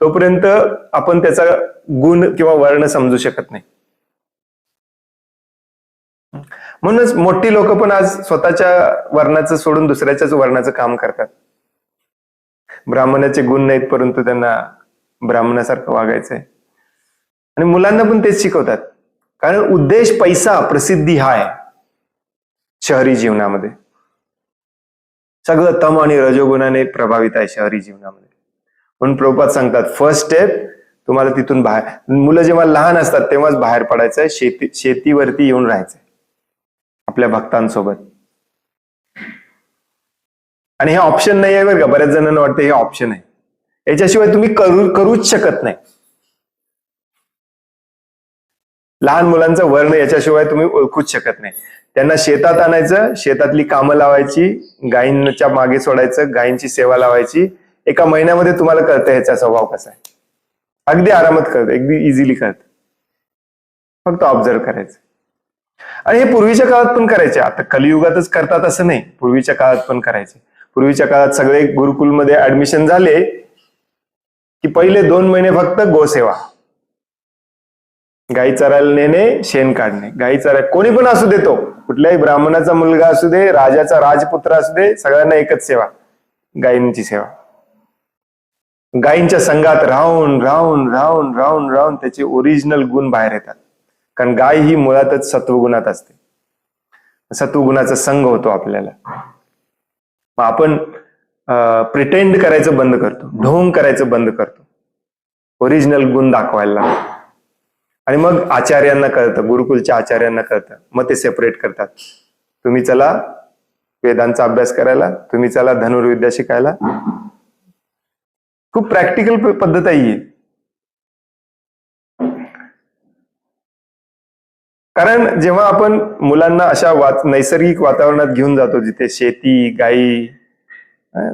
तोपर्यंत आपण त्याचा गुण किंवा वर्ण समजू शकत नाही. म्हणूनच मोठी लोक पण आज स्वतःच्या वर्णाचं सोडून दुसऱ्याच्याच वर्णाचं काम करतात. ब्राह्मणाचे गुण नाहीत परंतु त्यांना ब्राह्मणासारखं वागायचंय. आणि मुलांना पण तेच शिकवतात. कारण उद्देश पैसा, प्रसिद्धी हा आहे शहरी जीवनामध्ये. सगळं तम आणि रजोगुणाने प्रभावित आहे शहरी जीवनामध्ये. म्हणून प्रभुपाद सांगतात फर्स्ट स्टेप तुम्हाला तिथून बाहेर, मुलं जेव्हा लहान असतात तेव्हाच बाहेर पडायचंय, शेतीवरती येऊन राहायचंय आपल्या भक्तांसोबत. आणि हे ऑप्शन नाही आहे बरं का. बऱ्याच जणांना वाटतं हे ऑप्शन आहे, याच्याशिवाय तुम्ही करूच शकत नाही. लहान मुलांचा वर्ण याच्याशिवाय तुम्ही ओळखूच शकत नाही. त्यांना शेतात आणायचं, शेतातली कामं लावायची, गायींच्या मागे सोडायचं, गायींची सेवा लावायची. एका महिन्यामध्ये तुम्हाला कळतं ह्याचा स्वभाव कसा आहे. अगदी आरामात कळतं, अगदी इझिली कळतं. फक्त ऑब्झर्व करायचं. आणि हे पूर्वीच्या काळात पण करायचे. आता कलियुगातच करतात असं नाही, पूर्वीच्या काळात पण करायचे. पूर्वीच्या काळात सगळे गुरुकुलमध्ये ऍडमिशन झाले की पहिले 2 महिने फक्त गोसेवा, गाई चरायला नेणे, शेण काढणे. गाई चरायला कोणी पण असू दे, तो कुठल्याही ब्राह्मणाचा मुलगा असू दे, राजाचा राजपुत्र असू दे, सगळ्यांना एकच सेवा, गायींची सेवा. गायींच्या संघात राहून राहून राहून राहून राहून त्याचे ओरिजिनल गुण बाहेर येतात. कारण गाय ही मुळातच सत्वगुणात असते. सत्वगुणाचा संघ होतो आपल्याला. मग आपण प्रिटेंड करायचं बंद करतो, ढोंग करायचं बंद करतो, ओरिजिनल गुण दाखवायला लागतो. आणि मग आचार्यांना कळतं, गुरुकुलच्या आचार्यांना कळतं. मग ते सेपरेट करतात. तुम्ही चला वेदांचा अभ्यास करायला, तुम्ही चला धनुर्विद्या शिकायला. खूप प्रॅक्टिकल पद्धत आहे ही. कारण जेव्हा आपण मुलांना अशा नैसर्गिक वातावरणात घेऊन जातो जिथे शेती, गायी,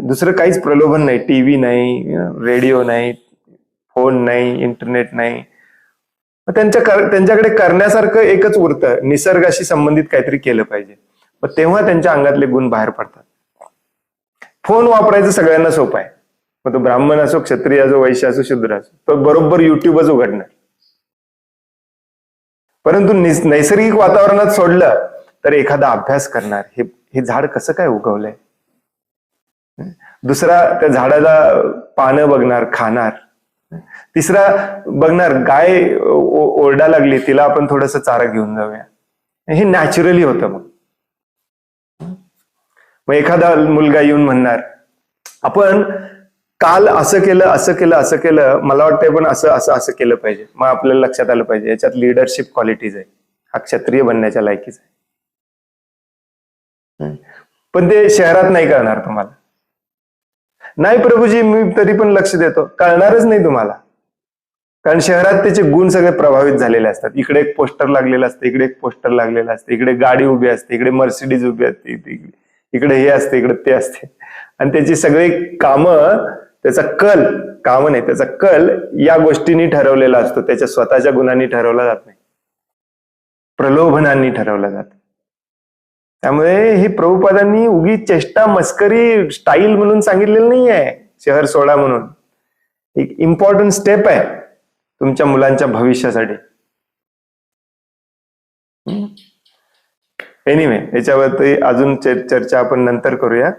दुसरं काहीच प्रलोभन नाही, टीव्ही नाही, रेडिओ नाही, फोन नाही, इंटरनेट नाही, त्यांच्याकडे करण्यासारखं एकच उरतं, निसर्गाशी संबंधित काहीतरी केलं पाहिजे. मग तेव्हा त्यांच्या अंगातले गुण बाहेर पडतात. फोन वापरायचं सगळ्यांना सोपं आहे. मग तो ब्राह्मण असो, क्षत्रिय असो, वैश्य असो, शूद्र असो, तो बरोबर युट्यूबच उघडणार. परंतु नैसर्गिक वातावरणात सोडलं तर एखादा अभ्यास करणार, हे झाड कसं काय उगवलंय, दुसरा त्या झाडाला पानं बघणार, खाणार, तिसरा बघणार गाय ओरडा लागली, तिला आपण थोडस चारा घेऊन जाऊया. हे नॅचरली होतं. मग एखादा मुलगा येऊन म्हणणार आपण काल असं केलं, असं केलं, असं केलं, मला वाटतंय पण असं असं असं केलं पाहिजे. मग आपल्याला लक्षात आलं पाहिजे याच्यात लिडरशिप क्वालिटीज आहे, हा क्षत्रिय बनण्याच्या लायकीच आहे. पण ते शहरात नाही कळणार तुम्हाला. नाही प्रभूजी, मी तरी पण लक्ष देतो, कळणारच नाही तुम्हाला. कारण शहरात त्याचे गुण सगळे प्रभावित झालेले असतात. इकडे एक पोस्टर लागलेलं असतं, इकडे एक पोस्टर लागलेलं असतं, इकडे गाडी उभी असते, इकडे मर्सिडीज उभी असते, इकडे हे असते, इकडे ते असते, आणि त्याची सगळी कामं, त्याचा कामं नाही, त्याचा कल या गोष्टींनी ठरवलेला असतो, त्याच्या स्वतःच्या गुणांनी ठरवला जात नाही, प्रलोभनांनी ठरवला जात. त्यामुळे हे प्रभुपादांनी उगीच चेष्टा मस्करी स्टाईल म्हणून सांगितलेलं नाही आहे. शहर सोडा म्हणून एक इम्पॉर्टंट स्टेप आहे तुमच्या मुलांच्या भविष्यासाठी. एनिवे, याच्यावरती अजून चर्चा आपण नंतर करूया.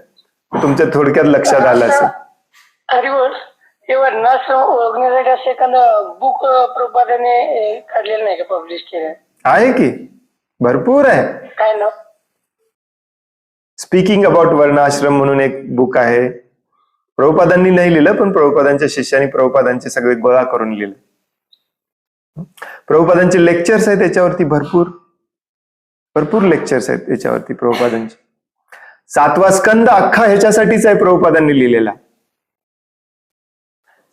तुमच्या थोडक्यात लक्षात आलं असेल. हरिवर हे वर्णाश्रम ओळखण्यासाठी असं एखादं बुक प्रभुपादाने काढलेलं नाही का, पब्लिश केलं आहे की, भरपूर आहे. काय नाव? स्पीकिंग अबाउट वर्णाश्रम म्हणून एक बुक आहे. प्रभुपादांनी नाही लिहिलं, पण प्रभुपादांच्या शिष्यांनी प्रभुपादांचे सगळे गोळा करून लिहिलं. प्रभुपादांचे लेक्चर्स आहेत त्याच्यावरती, भरपूर लेक्चर्स आहेत त्याच्यावरती प्रभुपादांचे. 7वा स्कंद अख्खा ह्याच्यासाठीच आहे, प्रभुपादांनी लिहिलेला.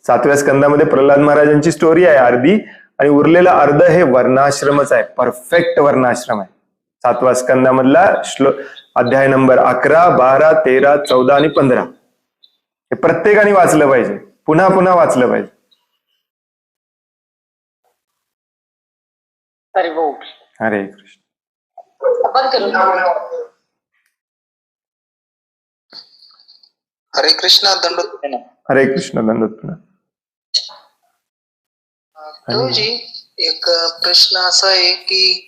7व्या स्कंदामध्ये प्रल्हाद महाराजांची स्टोरी आहे अर्धी, आणि उरलेलं अर्ध हे वर्णाश्रमच आहे, परफेक्ट वर्णाश्रम आहे. 7व्या स्कंदामधला अध्याय नंबर 11, 12, 13, 14 आणि 15 हे प्रत्येकाने वाचलं पाहिजे, पुन्हा पुन्हा वाचलं पाहिजे. हरे कृष्ण. हरे कृष्ण. दंडोत. हरे कृष्ण. दंडोत. प्रभूजी, एक प्रश्न असा आहे की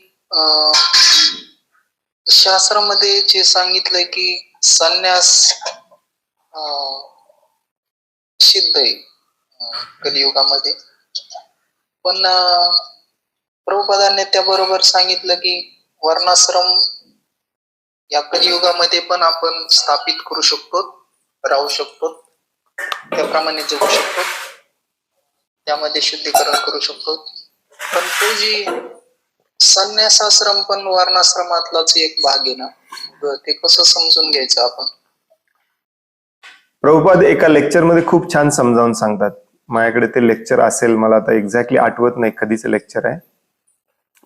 शास्त्रामध्ये जे सांगितलंय की संन्यास सिद्ध आहे कलियुगामध्ये, पण प्रभुपादांनी त्याबरोबर सांगितलं की वर्णाश्रम या कलियुगामध्ये पण आपण स्थापित करू शकतो, राहू शकतो, त्याप्रमाणे जगू शकतो, त्यामध्ये शुद्धीकरण करू शकतो. पण तो जी संन्यासाश्रम पण वर्णाश्रमातलाच एक भाग आहे ना, ते कसं समजून घ्यायचं आपण? प्रभुपाद एका लेक्चर मध्ये खूप छान समजावून सांगतात. माझ्याकडे ते लेक्चर असेल, मला आता एक्झॅक्टली आठवत नाही कधीचं लेक्चर आहे,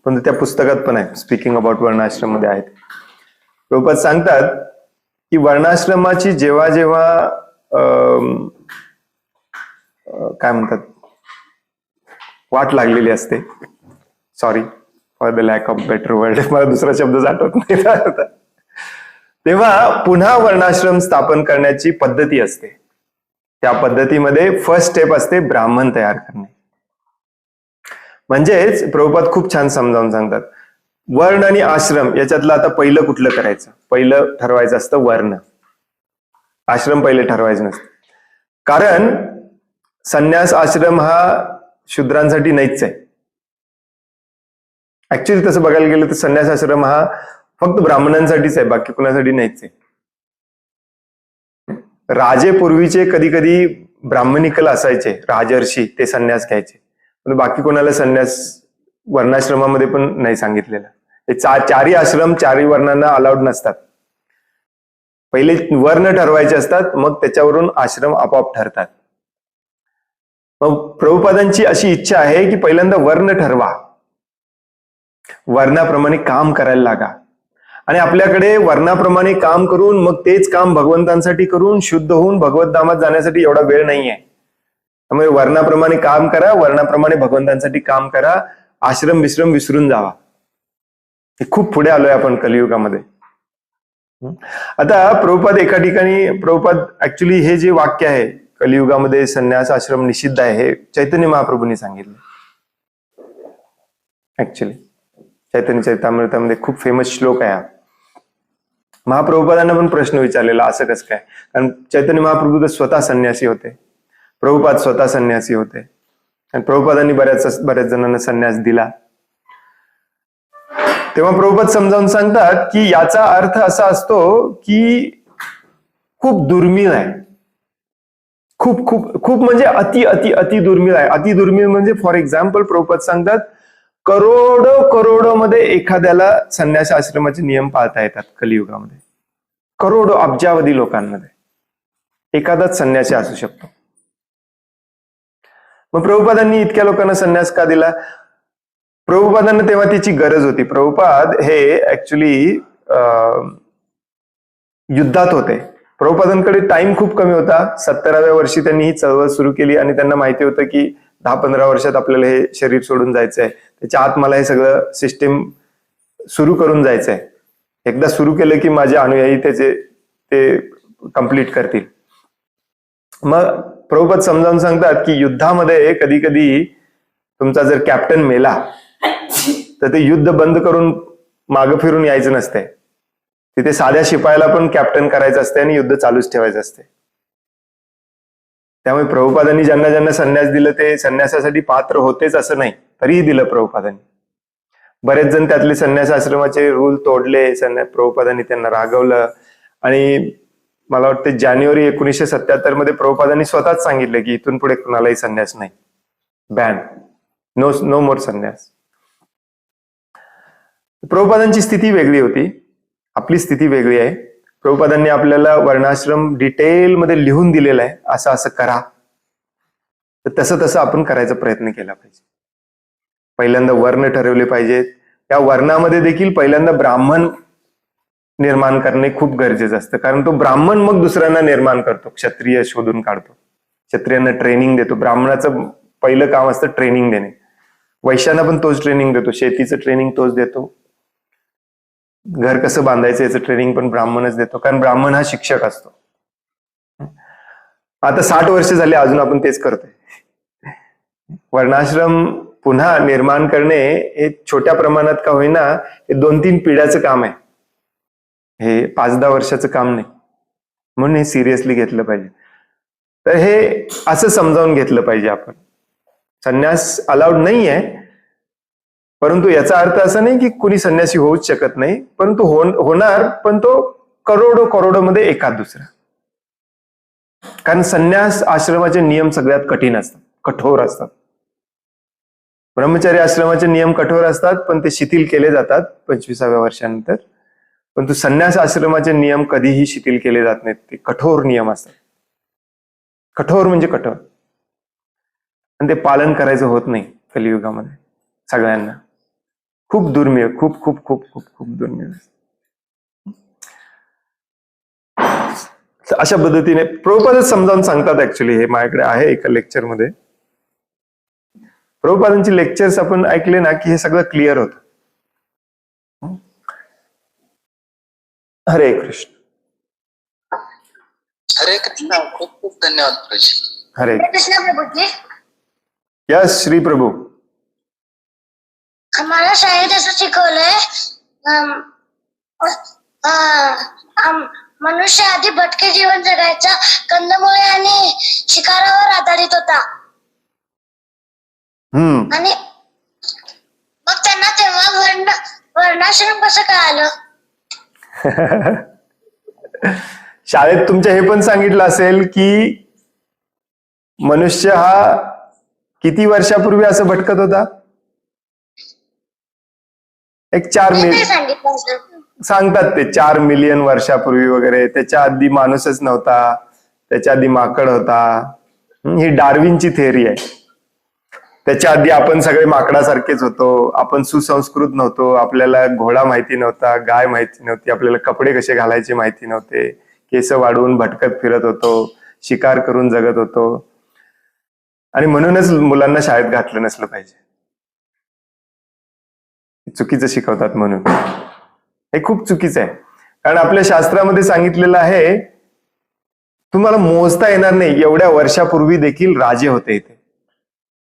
पण त्या पुस्तकात पण आहे, स्पीकिंग अबाउट वर्णाश्रम मध्ये आहेत. प्रभुपाद सांगतात की वर्णाश्रमाची जेव्हा जेव्हा काय म्हणतात, वाट लागलेली असते, sorry for the lack of better word, मला दुसरा शब्द आठवत नाही, तेव्हा पुन्हा वर्णाश्रम स्थापन करण्याची पद्धती असते. त्या पद्धतीमध्ये फर्स्ट स्टेप असते ब्राह्मण तयार करणे. म्हणजेच प्रभुपाद खूप छान समजावून सांगतात, वर्ण आणि आश्रम याच्यातलं आता पहिलं कुठलं करायचं, पहिलं ठरवायचं असतं वर्ण. आश्रम पहिले ठरवायचं नसतं, कारण संन्यास आश्रम हा शूद्रांसाठी नाहीच आहे. ऍक्च्युली तसं बघायला गेलं तर संन्यास आश्रम हा फक्त ब्राह्मणांसाठीच आहे, बाकी कुणासाठी नाहीच आहे. राजे पूर्वीचे कधी कधी ब्राह्मणिकल असायचे, राजर्षी, ते संन्यास घ्यायचे, पण बाकी कोणाला संन्यास वर्णाश्रमामध्ये पण नाही सांगितलेलं. हे चारही आश्रम चारही वर्णांना अलाउड नसतात. पहिले वर्ण ठरवायचे असतात, मग त्याच्यावरून आश्रम आपोआप ठरतात. मग प्रभुपादांची अशी इच्छा आहे की पहिल्यांदा वर्ण ठरवा, वर्णाप्रमाणे काम करायला लागा, आणि आपल्याकडे वर्णाप्रमाणे काम करून मग तेच काम भगवंतांसाठी करून शुद्ध होऊन भगवत धामात जाण्यासाठी एवढा वेळ नाहीये. त्यामुळे वर्णाप्रमाणे काम करा, वर्णाप्रमाणे भगवंतांसाठी काम करा, आश्रम विश्रम विसरून जावा. हे खूप पुढे आलोय आपण कलियुगामध्ये. आता प्रभुपाद एका ठिकाणी, प्रभुपाद ऍक्च्युली हे जे वाक्य आहे कलियुगामध्ये संन्यास आश्रम निषिद्ध आहे, हे चैतन्य महाप्रभूंनी सांगितलं. ऍक्च्युली चैतन्य चरितामृतामध्ये खूप फेमस श्लोक आहे हा. महाप्रभुपादांना पण प्रश्न विचारलेला, असं कसं काय, कारण चैतन्य महाप्रभू तर स्वतः संन्यासी होते, प्रभुपाद स्वतः संन्यासी होते, आणि प्रभुपादांनी बऱ्याच जणांना संन्यास दिला. तेव्हा प्रभुपाद समजावून सांगतात की याचा अर्थ असा असतो की खूप दुर्मिळ आहे, खूप खूप खूप म्हणजे अति अति अति दुर्मिळ आहे. अति दुर्मिळ म्हणजे फॉर एक्झाम्पल प्रभुपाद सांगतात करोडो मध्ये एखाद्याला संन्यास आश्रमाचे नियम पाळता येतात कलियुगामध्ये. करोडो अब्जावधी लोकांमध्ये एखादाच संन्यासी असू शकतो. मग प्रभुपादांनी इतक्या लोकांना संन्यास का दिला? प्रभुपादांना तेव्हा त्याची गरज होती. प्रभुपाद हे ऍक्च्युली युद्धात होते. प्रभुपादांकडे टाइम खूप कमी होता. 70व्या वर्षी त्यांनी ही चळवळ सुरू केली आणि त्यांना माहिती होतं की 10-15 वर्षात आपल्याला हे शरीर सोडून जायचंय. त्याच्या आत मला हे सगळं सिस्टीम सुरू करून जायचंय. एकदा सुरू केलं की माझे अनुयायी ते कंप्लीट करतील. मग प्रभुपाद समजावून सांगतात की युद्धामध्ये कधी कधी तुमचा जर कॅप्टन मेला तर ते युद्ध बंद करून मागं फिरून यायचं नसते. तिथे साध्या शिपायाला पण कॅप्टन करायचं असते आणि युद्ध चालूच ठेवायचं असते. त्यामुळे प्रभुपादांनी ज्यांना ज्यांना संन्यास दिलं ते संन्यासासाठी पात्र होतेच असं नाही, तरीही दिलं प्रभुपादांनी. बरेच जण त्यातले संन्यास आश्रमाचे रूल तोडले. प्रभुपादांनी त्यांना रागवलं आणि मला वाटतं जानेवारी 1977 मध्ये प्रभुपादांनी स्वतःच सांगितलं की इथून पुढे कुणालाही संन्यास नाही, बॅन, नो मोर संन्यास. प्रभुपादांची स्थिती वेगळी होती, आपली स्थिती वेगळी आहे. प्रभुपादांनी आपल्याला वर्णाश्रम डिटेलमध्ये लिहून दिलेला आहे, असं असं करा. तर तसं तसं आपण करायचा प्रयत्न केला पाहिजे. पहिल्यांदा वर्ण ठरवले पाहिजेत. या वर्णामध्ये देखील पहिल्यांदा ब्राह्मण निर्माण करणे खूप गरजेचं असतं, कारण तो ब्राह्मण मग दुसऱ्यांना निर्माण करतो, क्षत्रिय शोधून काढतो, क्षत्रियांना ट्रेनिंग देतो. ब्राह्मणाचं पहिलं काम असतं ट्रेनिंग देणे. वैश्यांना पण तोच ट्रेनिंग देतो, शेतीचं ट्रेनिंग तोच देतो, घर कसं बांधायचं याचं ट्रेनिंग पण ब्राह्मणच देतो, कारण ब्राह्मण हा शिक्षक असतो. आता 60 वर्ष झाली अजून आपण तेच करतोय. वर्णाश्रम पुन्हा निर्माण करणे हे छोट्या प्रमाणात का होईना हे 2-3 पिढ्याचं काम आहे, हे 5-10 वर्षाचं काम नाही. म्हणून हे सिरियसली घेतलं पाहिजे. तर हे असं समजावून घेतलं पाहिजे आपण. संन्यास अलाउड नाही आहे, परंतु याचा अर्थ असा नाही की कुणी संन्यासी होऊच शकत नाही, परंतु होणार, पण तो करोडो मध्ये एखाद दुसरा. कारण संन्यास आश्रमाचे नियम सगळ्यात कठीण असतात, कठोर असतात. ब्रह्मचारी आश्रमाचे नियम कठोर असतात, पण ते शिथिल केले जातात 25व्या वर्षानंतर. परंतु संन्यास आश्रमाचे नियम कधीही शिथिल केले जात नाहीत, ते कठोर नियम असतात. कठोर म्हणजे कठोर, आणि ते पालन करायचं होत नाही कलियुगामध्ये सगळ्यांना. खूप दुर्मिळ, खूप खूप खूप खूप खूप दुर्मिळ. अशा पद्धतीने प्रभुपादच समजावून सांगतात. ऍक्च्युली हे माझ्याकडे आहे एका लेक्चरमध्ये. प्रभुपादांची लेक्चर्स आपण ऐकले ना की हे सगळं क्लिअर होतं. हरे कृष्ण. हरे कृष्ण. खूप खूप धन्यवाद प्रभूजी. हरे कृष्ण प्रभूजी. यस श्री प्रभू. आम्हाला शाळेत असं शिकवलंय, मनुष्य आधी भटके जीवन जगायचा, कंदमुळे आणि शिकारावर आधारित होता. आणि मग त्यांना तेव्हा वर्णाश्रम कसं कळालं? शाळेत तुमच्या हे पण सांगितलं असेल की मनुष्य हा किती वर्षापूर्वी असं भटकत होता? एक 4 मिलियन सांगतात ते, 4 मिलियन वर्षापूर्वी वगैरे. त्याच्या आधी माणूसच नव्हता, त्याच्या आधी माकड होता. ही डार्विनची थेअरी आहे. त्याच्या आधी आपण सगळे माकडासारखेच होतो, आपण सुसंस्कृत नव्हतो, आपल्याला घोडा माहिती नव्हता, गाय माहिती नव्हती, आपल्याला कपडे कसे घालायचे माहिती नव्हते, केस वाढवून भटकत फिरत होतो, शिकार करून जगत होतो. आणि म्हणूनच मुलांना शाळेत घातलं नसलं पाहिजे, चुकीचं शिकवतात म्हणून. हे खूप चुकीचं आहे, कारण आपल्या शास्त्रामध्ये सांगितलेलं आहे तुम्हाला मोजता येणार नाही एवढ्या वर्षापूर्वी देखील राजे होते इथे,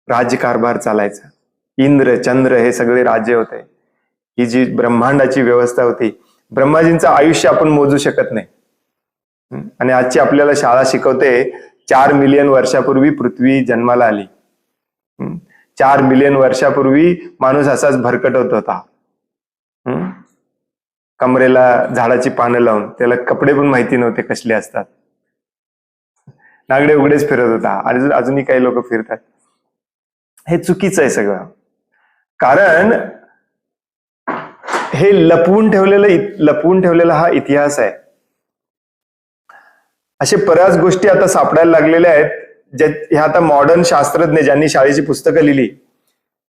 राज्यकारभार चालायचा. इंद्र चंद्र हे सगळे राज्य होते. ही जी ब्रह्मांडाची व्यवस्था होती, ब्रह्माजींचं आयुष्य आपण मोजू शकत नाही. आणि आजची आपल्याला शाळा शिकवते 4 मिलियन वर्षापूर्वी पृथ्वी जन्माला आली. 4 मिलियन वर्षापूर्वी माणूस असाच भरकटत होता, कमरेला झाडाची पानं लावून. त्याला कपडे पण माहिती नव्हते कसले असतात, नागडे उघडेच फिरत होता. अजूनही काही लोक फिरतात. हे चुकीचं आहे सगळं, कारण हे लपवून ठेवलेला हा इतिहास आहे. असे बऱ्याच गोष्टी आता सापडायला लागलेल्या आहेत, हे आता मॉडर्न शास्त्रज्ञ ज्यांनी शाळेची पुस्तकं लिहिली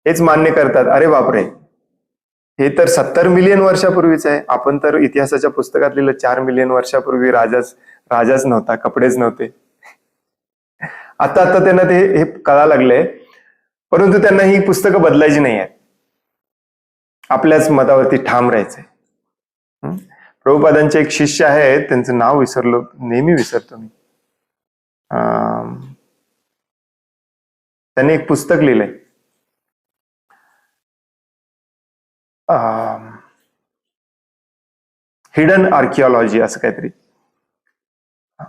हेच मान्य करतात, अरे बापरे हे तर 70 मिलियन वर्षापूर्वीच आहे. आपण तर इतिहासाच्या पुस्तकात लिहिलं 4 मिलियन वर्षापूर्वी राजाच नव्हता, कपडेच नव्हते. आता आता त्यांना ते हे कळा लागले, परंतु त्यांना ही पुस्तकं बदलायची नाही आहेत. आपल्याच मतावरती ठाम राहायचंय. प्रभुपादांचे एक शिष्य आहेत, त्यांचं नाव विसरलो, नेहमी विसरतो मी. त्यांनी एक पुस्तक लिहिलंय, हिडन आर्किओलॉजी असं काहीतरी,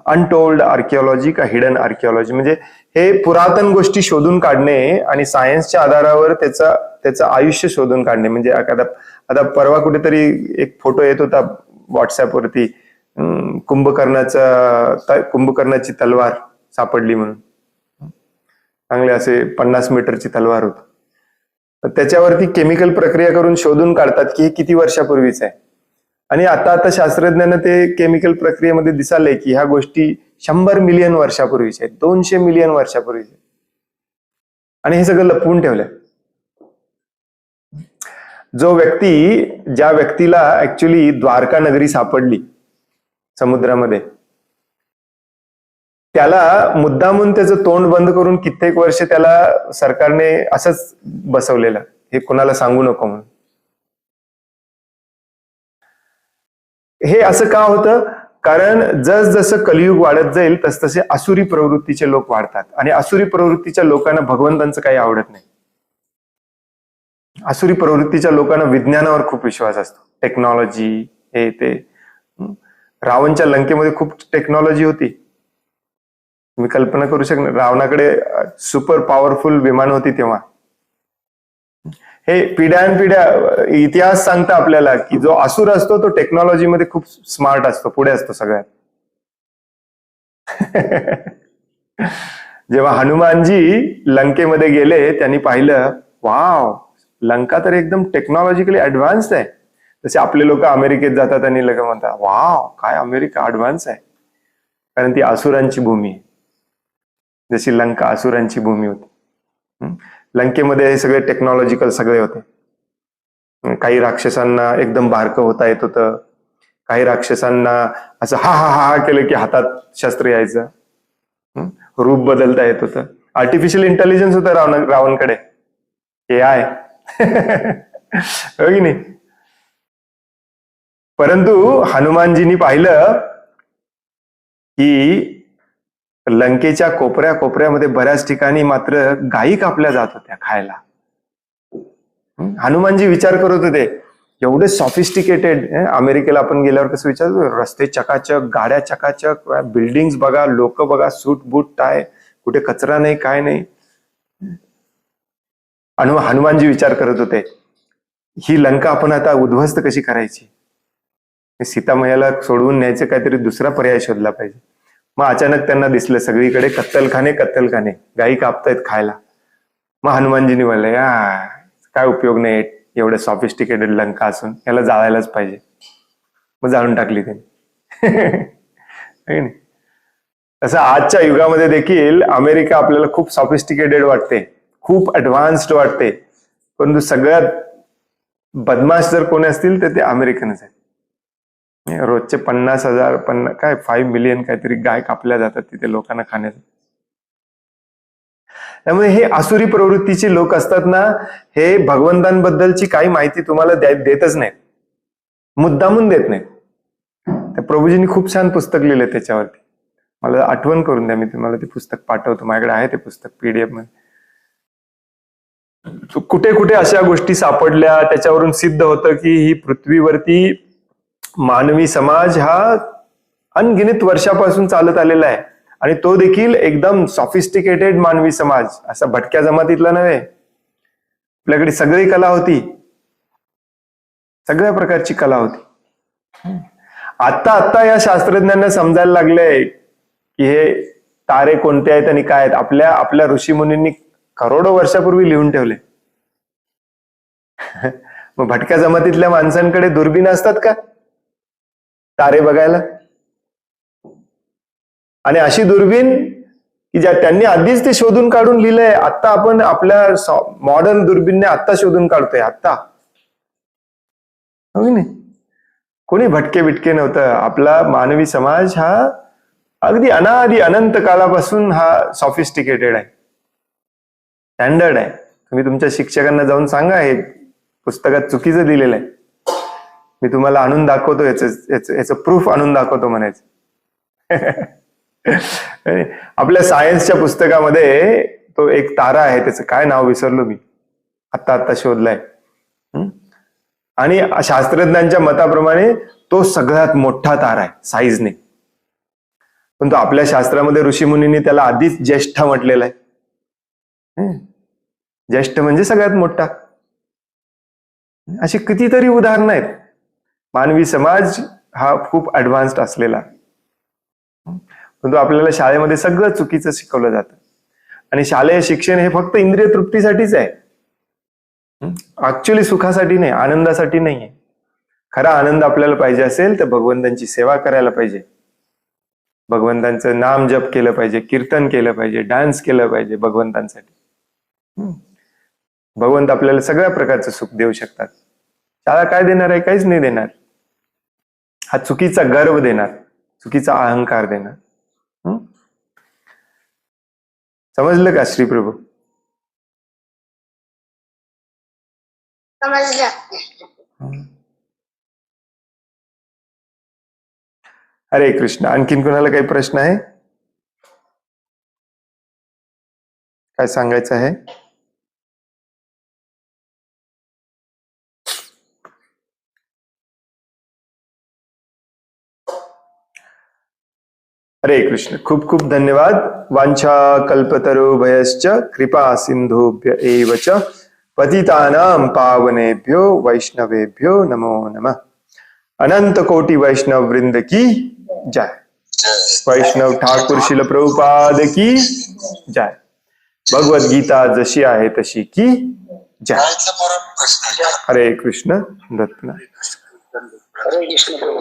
अनटोल्ड आर्किओलॉजी का हिडन आर्किओलॉजी. म्हणजे हे पुरातन गोष्टी शोधून काढणे आणि सायन्सच्या आधारावर त्याचं आयुष्य शोधून काढणे. म्हणजे आता परवा कुठेतरी एक फोटो येत होता व्हॉट्सअपवरती, कुंभकर्णाची तलवार सापडली म्हणून. चांगले असे 50 मीटरची तलवार होती. त्याच्यावरती केमिकल प्रक्रिया करून शोधून काढतात की हे किती वर्षापूर्वीच आहे. आणि आता शास्त्रज्ञांना ते केमिकल प्रक्रियेमध्ये दिसालंय की ह्या गोष्टी 100 मिलियन वर्षापूर्वीच्या आहेत, 200 मिलियन वर्षापूर्वीच्या. आणि हे सगळं लपवून ठेवलंय. ज्या व्यक्तीला ऍक्च्युली द्वारका नगरी सापडली समुद्रामध्ये, त्याला मुद्दामून त्याचं तोंड बंद करून कित्येक वर्ष त्याला सरकारने असंच बसवलेलं, हे कोणाला सांगू नको म्हणून. हे असं का होतं? कारण जसजसं कलियुग वाढत जाईल तसतसे आसुरी प्रवृत्तीचे लोक वाढतात. आणि आसुरी प्रवृत्तीच्या लोकांना भगवंतांचं काही आवडत नाही. आसुरी प्रवृत्तीच्या लोकांना विज्ञानावर खूप विश्वास असतो, टेक्नॉलॉजी हे ते. रावणच्या लंकेमध्ये खूप टेक्नॉलॉजी होती. तुम्ही कल्पना करू शकता, रावणाकडे सुपर पॉवरफुल विमान होती तेव्हा. हे पिढ्यानपिढ्या इतिहास सांगता आपल्याला की जो असुर असतो तो टेक्नॉलॉजीमध्ये खूप स्मार्ट असतो, पुढे असतो सगळ्यात. जेव्हा हनुमानजी लंकेमध्ये गेले, त्यांनी पाहिलं, वाव, लंका तर एकदम टेक्नॉलॉजिकली ऍडव्हान्स आहे. तसे आपले लोक अमेरिकेत जातात आणि लोक म्हणतात, वाव, काय अमेरिका ऍडव्हान्स आहे. कारण ती असुरांची भूमी आहे, जशी लंका असुरांची भूमी होती. लंकेमध्ये हे सगळे टेक्नॉलॉजिकल सगळे होते. काही राक्षसांना एकदम बारकं होता येत होतं, काही राक्षसांना असं हा हा हा केलं की हातात शस्त्र यायचं, रूप बदलता येत होतं. आर्टिफिशियल इंटेलिजन्स होतं रावणकडे, AI. हो की नाही? परंतु हनुमानजींनी पाहिलं की लंकेच्या कोपऱ्यामध्ये बऱ्याच ठिकाणी मात्र गायी कापल्या जात होत्या खायला. हनुमानजी विचार करत होते, एवढे सॉफिस्टिकेटेड. अमेरिकेला आपण गेल्यावर कसं विचारतो, रस्ते चकाचक, गाड्या चकाचक, बिल्डिंग बघा, लोक बघा, सूट बूट टाय, कुठे कचरा नाही, काय नाही. हनुमानजी विचार करत होते, ही लंका आपण आता उद्ध्वस्त कशी करायची. सीतामैयाला सोडवून न्यायचं काहीतरी दुसरा पर्याय शोधला पाहिजे. मग अचानक त्यांना दिसलं सगळीकडे कत्तलखाने, गायी कापतायत खायला. मग हनुमानजींनी म्हणलं, या काय उपयोग नाही एवढं सॉफिस्टिकेटेड लंका असून, याला जाळायलाच पाहिजे. मग जाळून टाकली त्यांनी. तसं आजच्या युगामध्ये देखील अमेरिका आपल्याला खूप सॉफिस्टिकेटेड वाटते, खूप ऍडव्हान्स्ड वाटते, परंतु सगळ्यात बदमाश जर कोणी असतील तर ते अमेरिकनच आहेत. रोजचे 50,000 5 मिलियन काहीतरी गाय कापल्या जातात तिथे लोकांना खाण्यासाठी. त्यामुळे हे आसुरी प्रवृत्तीचे लोक असतात ना, हे भगवंतांबद्दलची काही माहिती तुम्हाला देतच नाहीत, मुद्दामून देत नाहीत. त्या प्रभूजींनी खूप छान पुस्तक लिहिले त्याच्यावरती. मला आठवण करून द्या, मी तुम्हाला ते पुस्तक पाठवतो. माझ्याकडे आहे ते पुस्तक PDF मध्ये. कुठे कुठे अशा गोष्टी सापडल्या, त्याच्यावरून सिद्ध होतं की ही पृथ्वीवरती मानवी समाज हा अनगिनित वर्षापासून चालत आलेला आहे. आणि तो देखील एकदम सॉफिस्टिकेटेड मानवी समाज, असा भटक्या जमातीतला नव्हे. आपल्याकडे सगळी कला होती, सगळ्या प्रकारची कला होती. आता या शास्त्रज्ञांना समजायला लागलंय की हे तारे कोणते आहेत आणि काय आहेत. आपल्या ऋषीमुनींनी करोडो वर्षापूर्वी लिहून ठेवले. मग भटक्या जमातीतल्या माणसांकडे दुर्बीण असतात का तारे बघायला? आणि अशी दुर्बीण की त्यांनी आधीच ते शोधून काढून लिहिलंय. आता आपण आपल्या मॉडर्न दुर्बीणने आता शोधून काढतोय. आता हो की नाही? कोणी भटके बिटके नव्हतं. आपला मानवी समाज हा अगदी अनादी अनंत कालापासून हा सॉफिस्टिकेटेड आहे, स्टँडर्ड आहे. तुम्ही तुमच्या शिक्षकांना जाऊन सांगा हे पुस्तकात चुकीचं दिलेलं आहे, मी तुम्हाला आणून दाखवतो, याचं प्रूफ आणून दाखवतो म्हणायचं. आपल्या सायन्सच्या पुस्तकामध्ये तो एक तारा आहे, त्याचं काय नाव विसरलो मी, आता शोधलाय. आणि शास्त्रज्ञांच्या मताप्रमाणे तो सगळ्यात मोठा तारा आहे साईजने. पण तो आपल्या शास्त्रामध्ये ऋषीमुनींनी त्याला आधीच ज्येष्ठ म्हटलेला आहे. ज्येष्ठ म्हणजे सगळ्यात मोठा. अशी कितीतरी उदाहरणं आहेत. मानवी समाज हा खूप ऍडव्हान्स्ड असलेला, परंतु आपल्याला शाळेमध्ये सगळं चुकीचं शिकवलं जातं. आणि शालेय शिक्षण हे फक्त इंद्रिय तृप्तीसाठीच आहे, ऍक्च्युअली सुखासाठी नाही, आनंदासाठी नाहीये. खरा आनंद आपल्याला पाहिजे असेल तर भगवंतांची सेवा करायला पाहिजे, भगवंतांचं नाम जप केलं पाहिजे, कीर्तन केलं पाहिजे, डान्स केलं पाहिजे भगवंतांसाठी. भगवंत आपल्याला सगळ्या प्रकारचं सुख देऊ शकतात. शाळा काय देणार आहे? काहीच नाही देणार. हा चुकीचा गर्व देणार, चुकीचा अहंकार देणार. समजलं का श्रीप्रभू? हरे कृष्ण. आणखीन कोणाला काही प्रश्न आहे? काय सांगायचं आहे? हरे कृष्ण. खूप खूप धन्यवाद. वांछा कल्पतरुभयश्च कृपा सिंधुभ्य एव च पतितानां पावनेभ्यो वैष्णवेभ्यो नमो नमः. अनंत कोटि वैष्णव वृंद की जय. वैष्णव ठाकुर शिल प्रभुपाद की जय. भगवद गीता जशी आहे तशी की जय. हरे कृष्ण. दत्त हरे कृष्ण प्रभु.